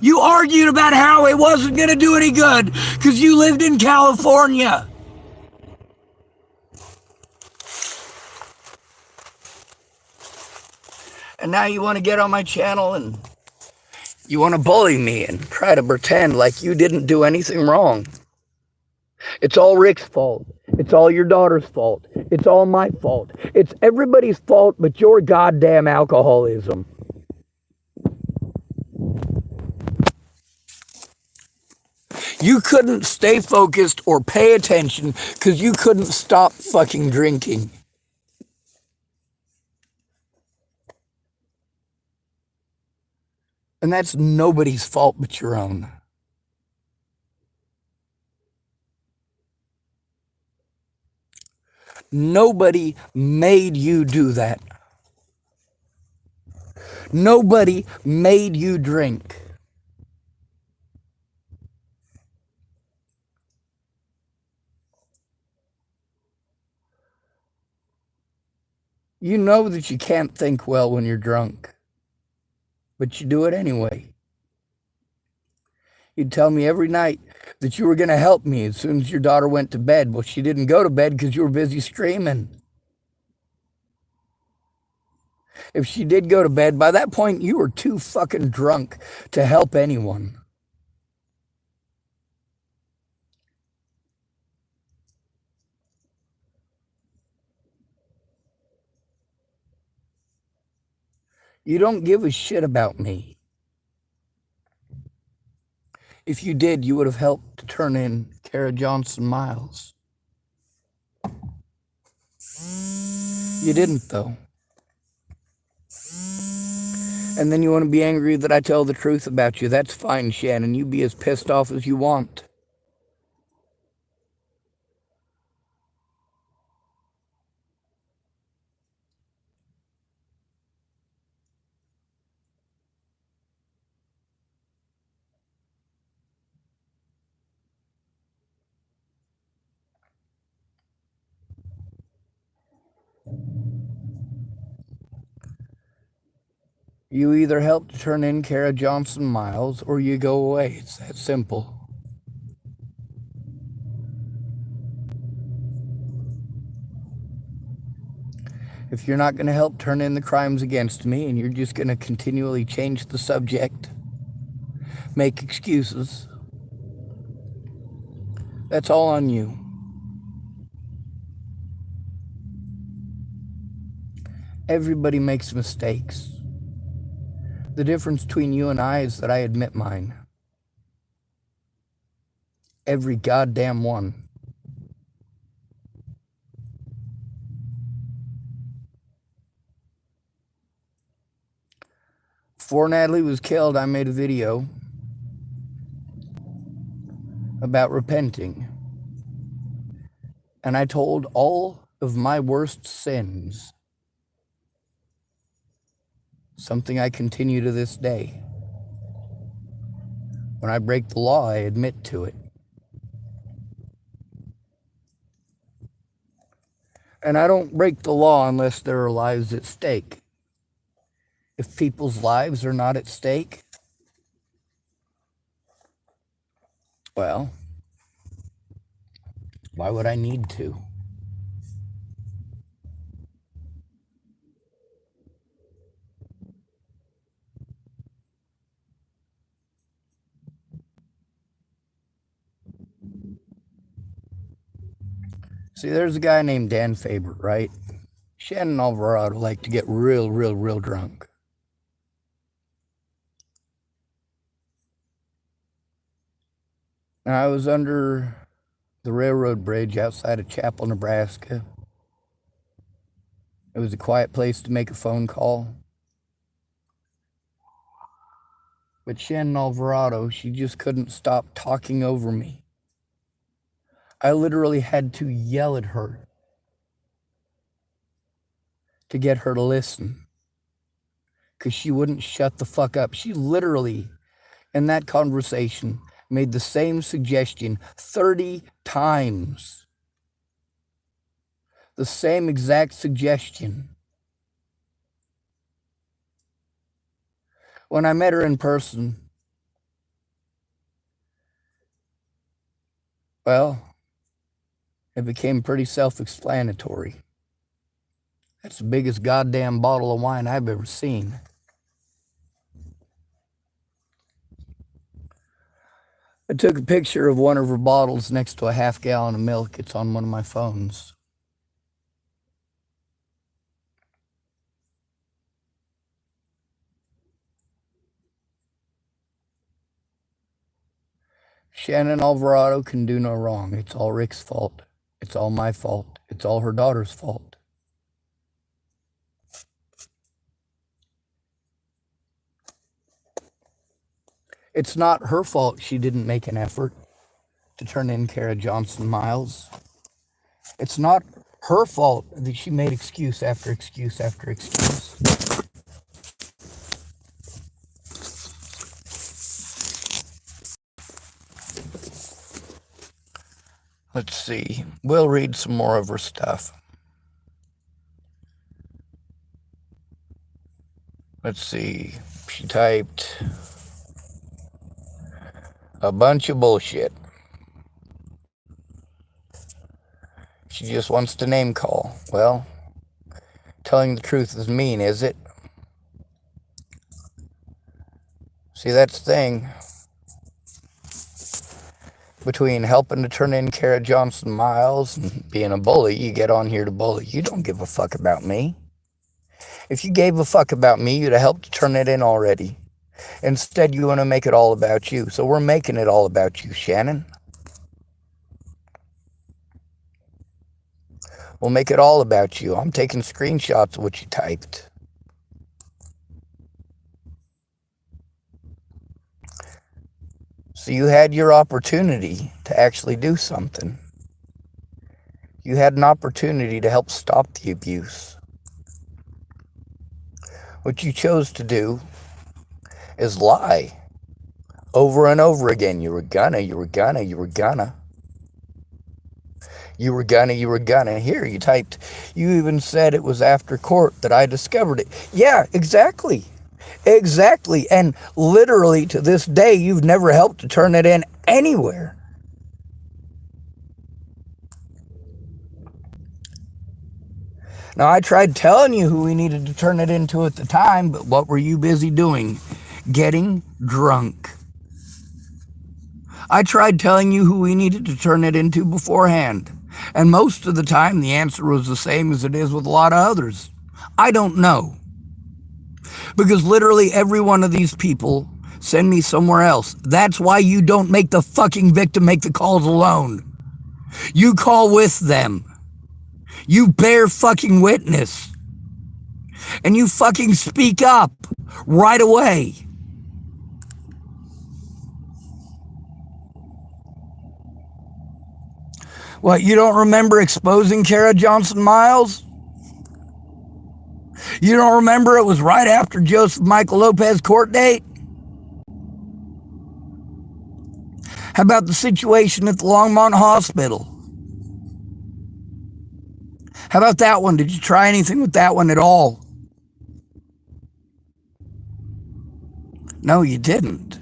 You argued about how it wasn't going to do any good because you lived in California. And now you want to get on my channel and you want to bully me and try to pretend like you didn't do anything wrong. It's all Rick's fault. It's all your daughter's fault. It's all my fault. It's everybody's fault but your goddamn alcoholism. You couldn't stay focused or pay attention because you couldn't stop fucking drinking. And that's nobody's fault but your own. Nobody made you do that. Nobody made you drink. You know that you can't think well when you're drunk, but you do it anyway. You'd tell me every night that you were going to help me as soon as your daughter went to bed. Well, she didn't go to bed because you were busy screaming. If she did go to bed, by that point, you were too fucking drunk to help anyone. You don't give a shit about me. If you did, you would have helped to turn in Kara Johnson Miles. You didn't, though. And then you want to be angry that I tell the truth about you. That's fine, Shannon. You be as pissed off as you want. You either help to turn in Kara Johnson Miles or you go away. It's that simple. If you're not going to help turn in the crimes against me and you're just going to continually change the subject, make excuses, that's all on you. Everybody makes mistakes. The difference between you and I is that I admit mine. Every goddamn one. Before Natalie was killed, I made a video about repenting. And I told all of my worst sins. Something I continue to this day. When I break the law, I admit to it. And I don't break the law unless there are lives at stake. If people's lives are not at stake, well, why would I need to? See, there's a guy named Dan Faber, right? Shannon Alvarado like to get real drunk. And I was under the railroad bridge outside of Chapel, Nebraska. It was a quiet place to make a phone call. But Shannon Alvarado, she just couldn't stop talking over me. I literally had to yell at her to get her to listen because she wouldn't shut the fuck up. She literally, in that conversation, made the same suggestion 30 times. The same exact suggestion. When I met her in person, well, it became pretty self-explanatory. That's the biggest goddamn bottle of wine I've ever seen. I took a picture of one of her bottles next to a half-gallon of milk. It's on one of my phones. Shannon Alvarado can do no wrong. It's all Rick's fault. It's all my fault. It's all her daughter's fault. It's not her fault she didn't make an effort to turn in Kara Johnson Miles. It's not her fault that she made excuse after excuse after excuse. Let's see. We'll read some more of her stuff. Let's see. She typed a bunch of bullshit. She just wants to name call. Well, telling the truth is mean, is it? See, that's the thing. Between helping to turn in Kara Johnson Miles and being a bully, you get on here to bully. You don't give a fuck about me. If you gave a fuck about me, you'd have helped to turn it in already. Instead, you want to make it all about you. So we're making it all about you, Shannon. We'll make it all about you. I'm taking screenshots of what you typed. So you had your opportunity to actually do something. You had an opportunity to help stop the abuse. What you chose to do is lie over and over again. You were gonna. Here, you typed, you even said it was after court that I discovered it. Yeah, exactly. Exactly. And literally to this day, you've never helped to turn it in anywhere. Now, I tried telling you who we needed to turn it into at the time, but what were you busy doing? Getting drunk. I tried telling you who we needed to turn it into beforehand. And most of the time, the answer was the same as it is with a lot of others. I don't know. Because literally every one of these people send me somewhere else. That's why you don't make the fucking victim make the calls alone. You call with them. You bear fucking witness. And you fucking speak up right away. What, you don't remember exposing Kara Johnson Miles? You don't remember it was right after Joseph Michael Lopez court date? How about the situation at the Longmont Hospital? How about that one? Did you try anything with that one at all? No, you didn't.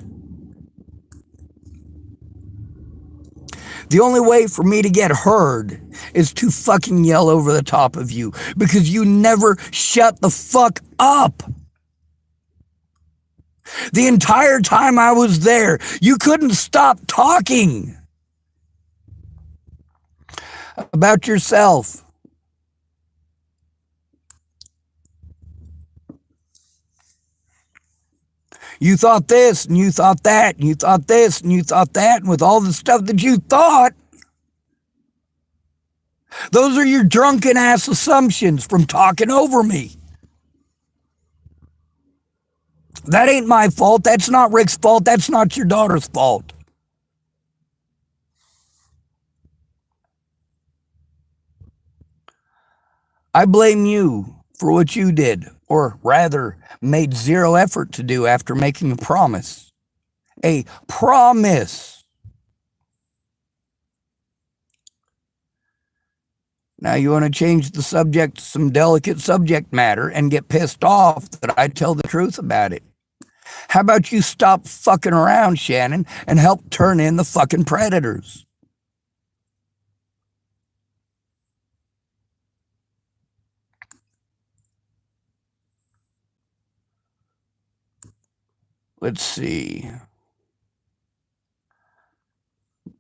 The only way for me to get heard is to fucking yell over the top of you because you never shut the fuck up. The entire time I was there, you couldn't stop talking about yourself. You thought this, and you thought that, and you thought this, and you thought that, and with all the stuff that you thought, those are your drunken ass assumptions from talking over me. That ain't my fault. That's not Rick's fault. That's not your daughter's fault. I blame you for what you did, or rather, made zero effort to do after making a promise. A promise. Now you want to change the subject to some delicate subject matter and get pissed off that I tell the truth about it. How about you stop fucking around, Shannon, and help turn in the fucking predators? Let's see.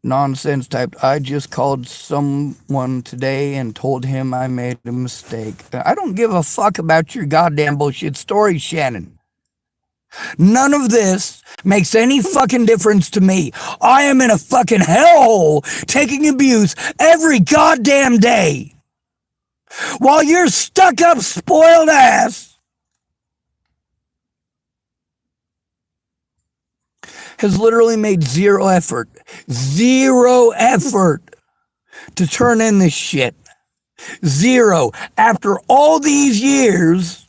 Nonsense typed, I just called someone today and told him I made a mistake. I don't give a fuck about your goddamn bullshit story, Shannon. None of this makes any fucking difference to me. I am in a fucking hellhole taking abuse every goddamn day. While your stuck up, spoiled ass has literally made zero effort to turn in this shit. Zero. After all these years,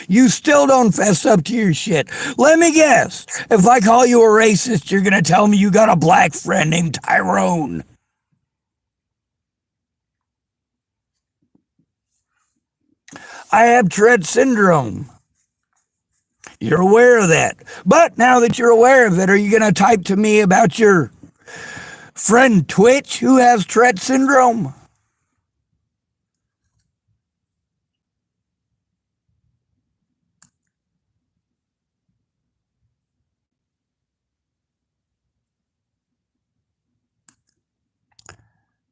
you still don't fess up to your shit. Let me guess. If I call you a racist, you're gonna tell me you got a black friend named Tyrone. I have Tourette syndrome. You're aware of that. But now that you're aware of it, are you gonna type to me about your friend Twitch who has Tourette syndrome?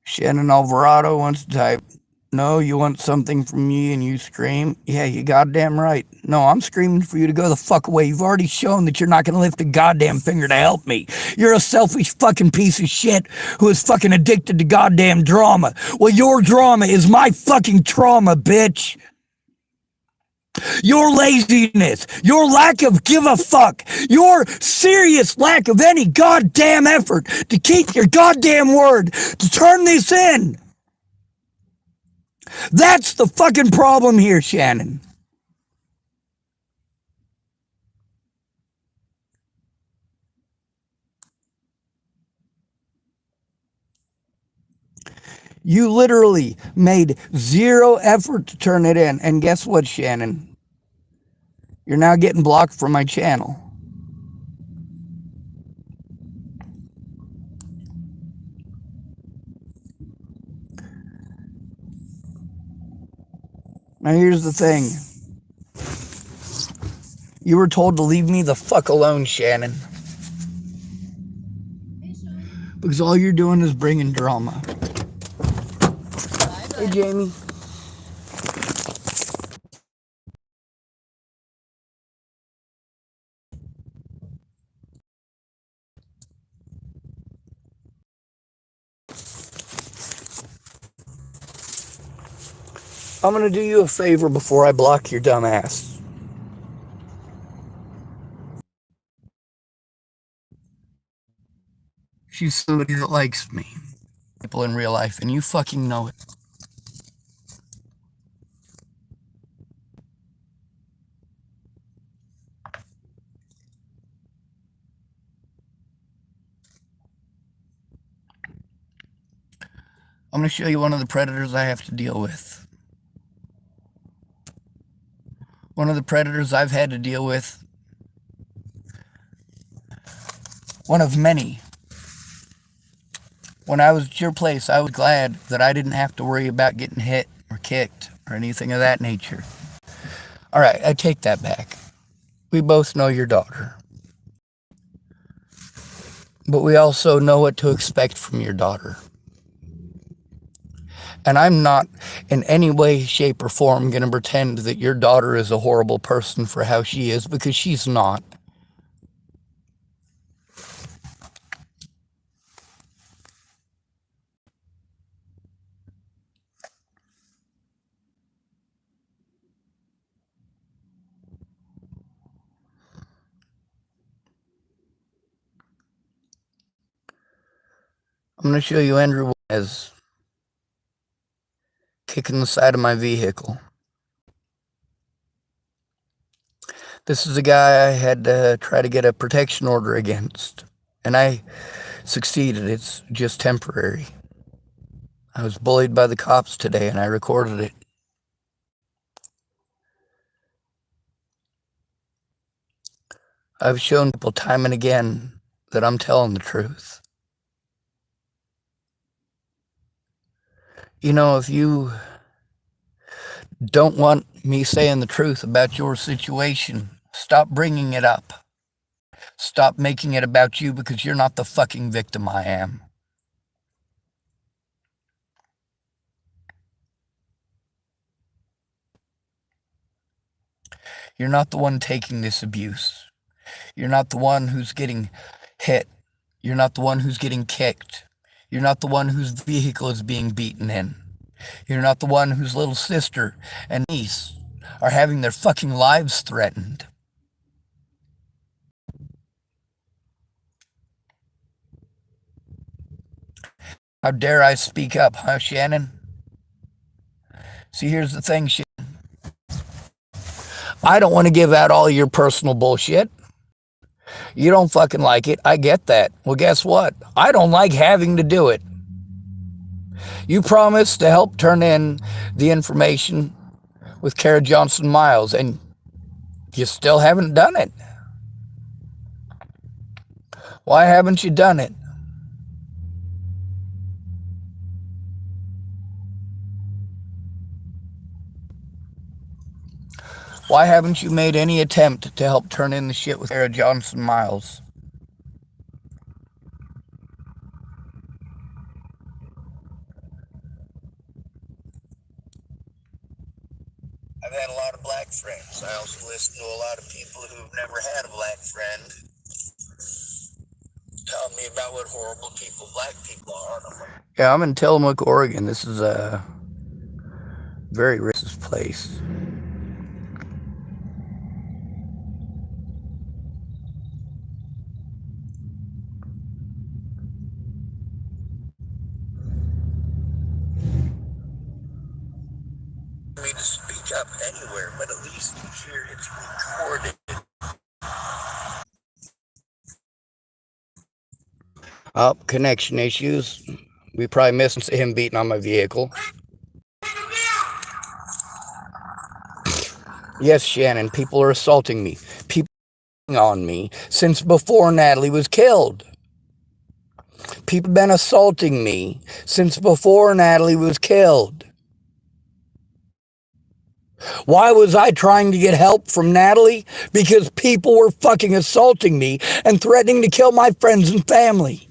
Shannon Alvarado wants to type, no, you want something from me and you scream? Yeah, you goddamn right. No, I'm screaming for you to go the fuck away. You've already shown that you're not going to lift a goddamn finger to help me. You're a selfish fucking piece of shit who is fucking addicted to goddamn drama. Well, your drama is my fucking trauma, bitch. Your laziness, your lack of give a fuck, your serious lack of any goddamn effort to keep your goddamn word, to turn this in. That's the fucking problem here, Shannon. You literally made zero effort to turn it in. And guess what, Shannon? You're now getting blocked from my channel. Now here's the thing. You were told to leave me the fuck alone, Shannon. Because all you're doing is bringing drama. Hey, Jamie. I'm gonna do you a favor before I block your dumb ass. She's somebody that likes me. People in real life, and you fucking know it. I'm gonna show you one of the predators I have to deal with. One of the predators I've had to deal with. One of many. When I was at your place, I was glad that I didn't have to worry about getting hit or kicked or anything of that nature. All right, I take that back. We both know your daughter. But we also know what to expect from your daughter. And I'm not in any way, shape, or form going to pretend that your daughter is a horrible person for how she is, because she's not. I'm going to show you Andrew as kicking the side of my vehicle. This is a guy I had to try to get a protection order against, and I succeeded. It's just temporary. I was bullied by the cops today, and I recorded it. I've shown people time and again that I'm telling the truth. You know, if you don't want me saying the truth about your situation, stop bringing it up. Stop making it about you because you're not the fucking victim I am. You're not the one taking this abuse. You're not the one who's getting hit. You're not the one who's getting kicked. You're not the one whose vehicle is being beaten in. You're not the one whose little sister and niece are having their fucking lives threatened. How dare I speak up, huh, Shannon? See, here's the thing, Shannon. I don't want to give out all your personal bullshit. You don't fucking like it. I get that. Well, guess what? I don't like having to do it. You promised to help turn in the information with Kara Johnson Miles, and you still haven't done it. Why haven't you done it? Why haven't you made any attempt to help turn in the shit with Kara Johnson Miles? I've had a lot of black friends. I also listen to a lot of people who've never had a black friend telling me about what horrible people black people are. Yeah, I'm in Tillamook, Oregon. This is a very racist place. Me to speak up anywhere, but at least here it's recorded. Oh, connection issues. We probably missed him beating on my vehicle. Yes, Shannon, people are assaulting me. People are on me since before Natalie was killed. People have been assaulting me since before Natalie was killed. Why was I trying to get help from Natalie? Because people were fucking assaulting me and threatening to kill my friends and family.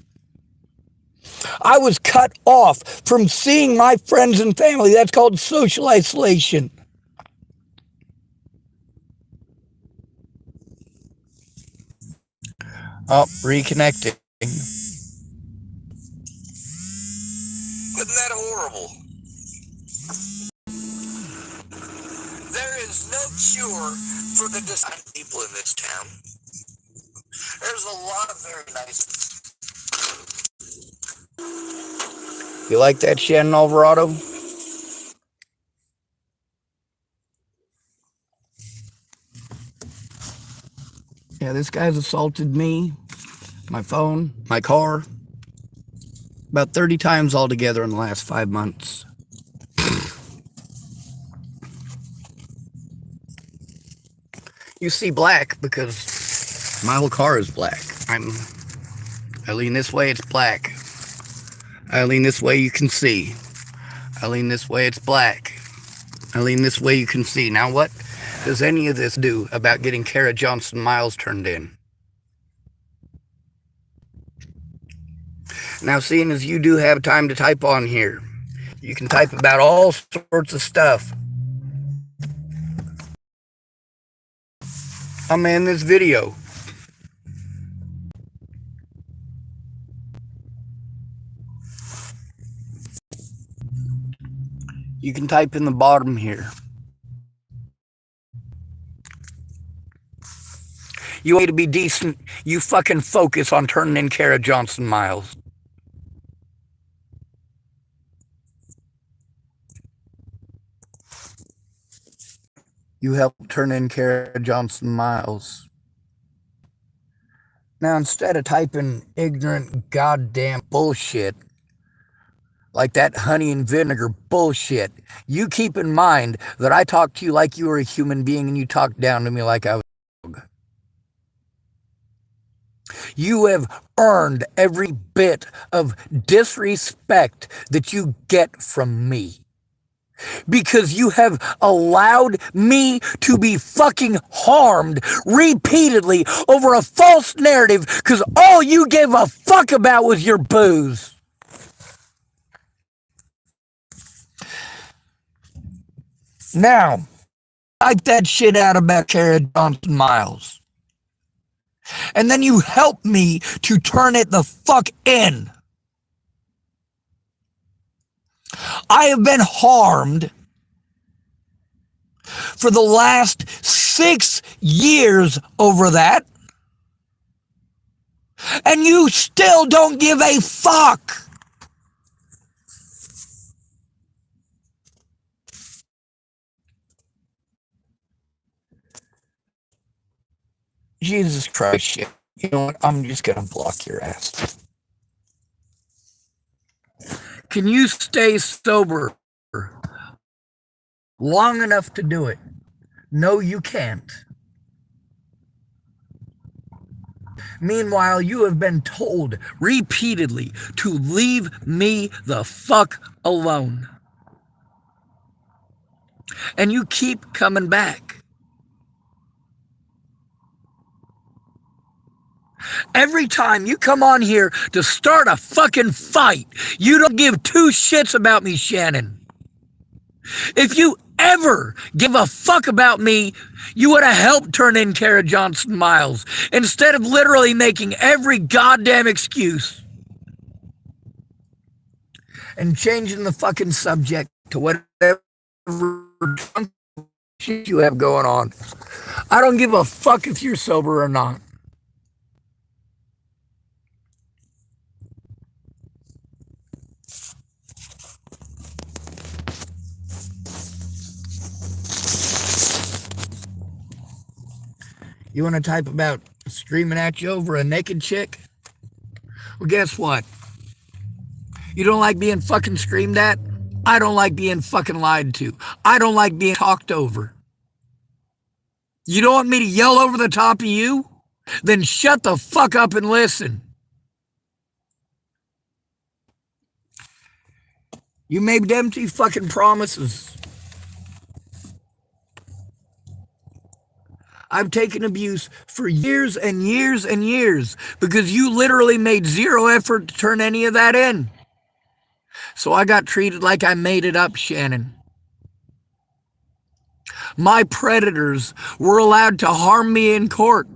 I was cut off from seeing my friends and family. That's called social isolation. Oh, reconnecting. Isn't that horrible? There is no cure for the dishonest people in this town. There's a lot of very nice. You like that, Shannon Alvarado? Yeah, this guy's assaulted me, my phone, my car, about 30 times altogether in the last 5 months. You see black because my whole car is black. I lean this way, it's black. I lean this way, you can see. I lean this way, it's black. I lean this way, you can see. Now what does any of this do about getting Kara Johnson Miles turned in? Now, seeing as you do have time to type on here, you can type about all sorts of stuff. I'm in this video. You can type in the bottom here. You want to be decent, you fucking focus on turning in Kara Johnson Miles. You help turn in Kara Johnson Miles. Now, instead of typing ignorant goddamn bullshit, like that honey and vinegar bullshit, you keep in mind that I talk to you like you were a human being and you talk down to me like I was a dog. You have earned every bit of disrespect that you get from me. because you have allowed me to be fucking harmed repeatedly over a false narrative because all you gave a fuck about was your booze. Now, type that shit out about Kara Johnson Miles. And then you help me to turn it the fuck in. I have been harmed for the last 6 years over that. And you still don't give a fuck. Jesus Christ, shit. You know what? I'm just going to block your ass. Can you stay sober long enough to do it? No, you can't. Meanwhile, you have been told repeatedly to leave me the fuck alone. And you keep coming back. Every time you come on here to start a fucking fight, you don't give two shits about me, Shannon. If you ever give a fuck about me, you would have helped turn in Kara Johnson Miles instead of literally making every goddamn excuse and changing the fucking subject to whatever shit you have going on. I don't give a fuck if you're sober or not. You want to type about screaming at you over a naked chick? Well, guess what? You don't like being fucking screamed at? I don't like being fucking lied to. I don't like being talked over. You don't want me to yell over the top of you? Then shut the fuck up and listen. You made empty fucking promises. I've taken abuse for years and years and years because you literally made zero effort to turn any of that in. So I got treated like I made it up, Shannon. My predators were allowed to harm me in court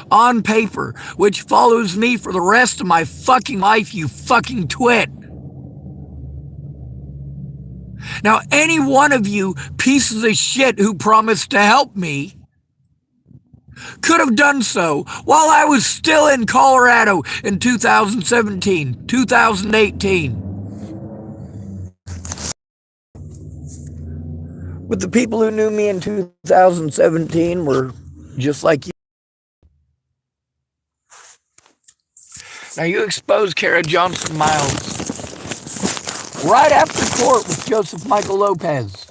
on paper, which follows me for the rest of my fucking life, you fucking twit. Now, any one of you pieces of shit who promised to help me could have done so while I was still in Colorado in 2017, 2018. But the people who knew me in 2017 were just like you. Now you exposed Kara Johnson Miles right after court with Joseph Michael Lopez.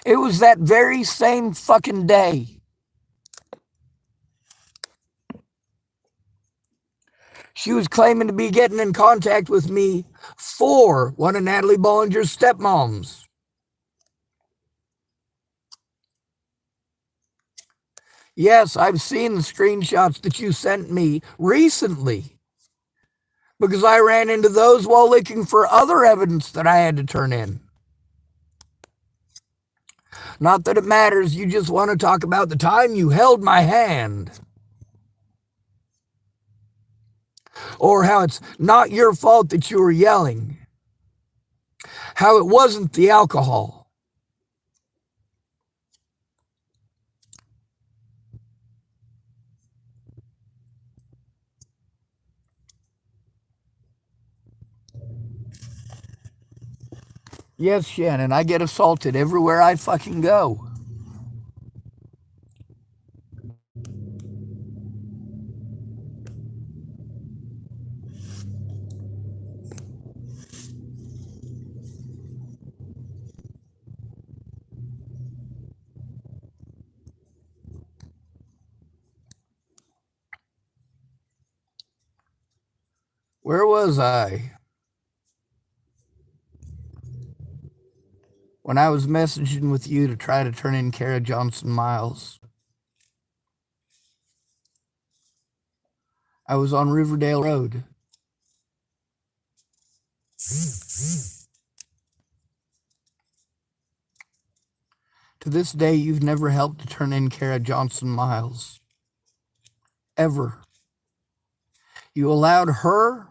It was that very same fucking day. She was claiming to be getting in contact with me for one of Natalie Bollinger's stepmoms. Yes, I've seen the screenshots that you sent me recently because I ran into those while looking for other evidence that I had to turn in. Not that it matters, you just want to talk about the time you held my hand. Or how it's not your fault that you were yelling. How it wasn't the alcohol. Yes, Shannon, I get assaulted everywhere I fucking go. Where was I? when I was messaging with you to try to turn in Kara Johnson Miles. I was on Riverdale Road. To this day, you've never helped to turn in Kara Johnson Miles. Ever. You allowed her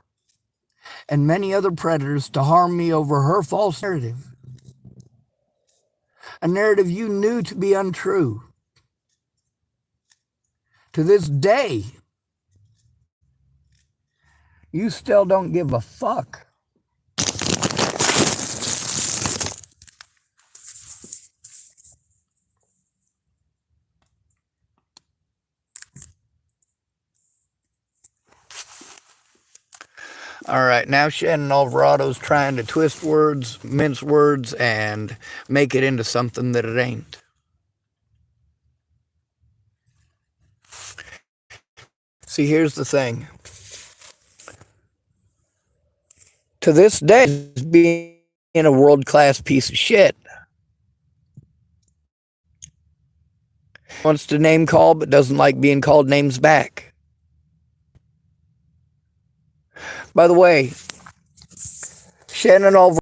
and many other predators to harm me over her false narrative. A narrative you knew to be untrue. To this day, you still don't give a fuck. All right, now Shannon Alvarado's trying to twist words, mince words, and make it into something that it ain't. See, here's the thing. To this day, being a world-class piece of shit. Wants to name call, but doesn't like being called names back. By the way, Shannon Alvarado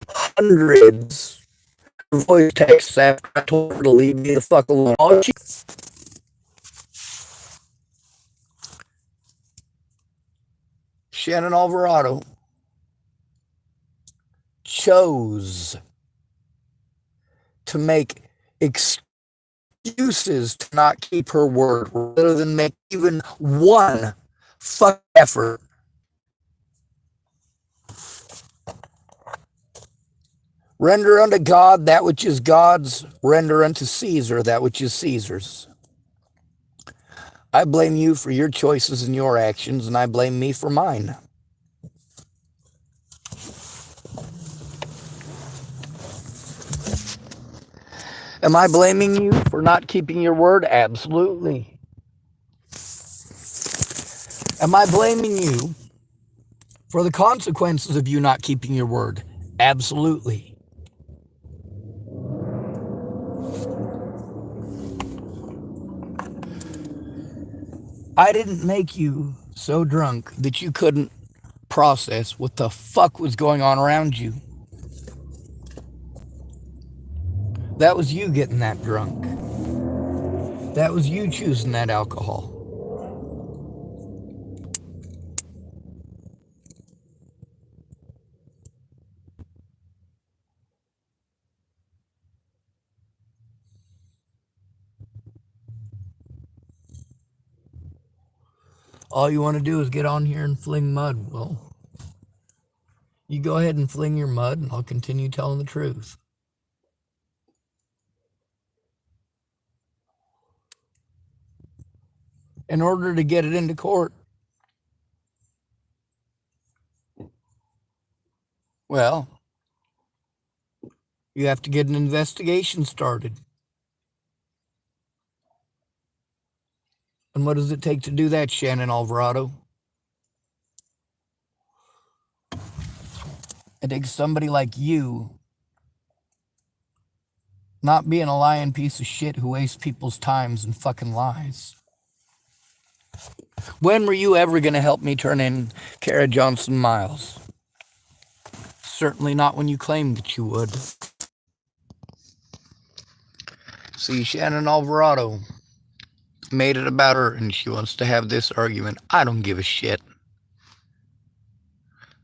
hundreds of voice texts after I told her to leave me the fuck alone. Shannon Alvarado chose to make excuses to not keep her word rather than make even one fuck effort. Render unto God that which is God's, render unto Caesar that which is Caesar's. I blame you for your choices and your actions, and I blame me for mine. Am I blaming you for not keeping your word? Absolutely. Am I blaming you for the consequences of you not keeping your word? Absolutely. I didn't make you so drunk that you couldn't process what the fuck was going on around you. That was you getting that drunk. That was you choosing that alcohol. All you want to do is get on here and fling mud. Well, you go ahead and fling your mud, and I'll continue telling the truth. In order to get it into court, well, you have to get an investigation started. And what does it take to do that, Shannon Alvarado? It takes somebody like you not being a lying piece of shit who wastes people's times and fucking lies. When were you ever going to help me turn in Kara Johnson Miles? Certainly not when you claimed that you would. See, Shannon Alvarado made it about her, and she wants to have this argument. I don't give a shit.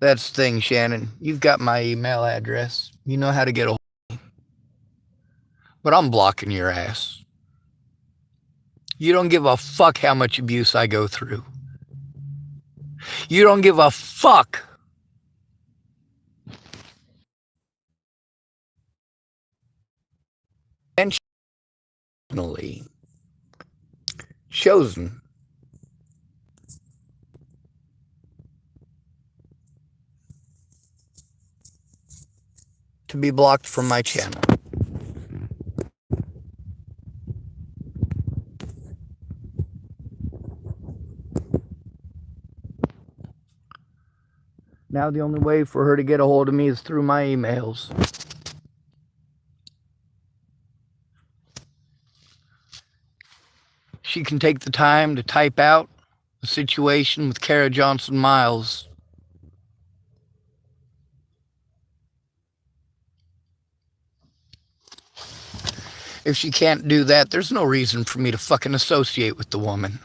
That's the thing, Shannon. You've got my email address. You know how to get a hold of me. But I'm blocking your ass. You don't give a fuck how much abuse I go through. You don't give a fuck. Intentionally chosen to be blocked from my channel. Now the only way for her to get a hold of me is through my emails. she can take the time to type out the situation with Kara Johnson Miles. If she can't do that, there's no reason for me to fucking associate with the woman.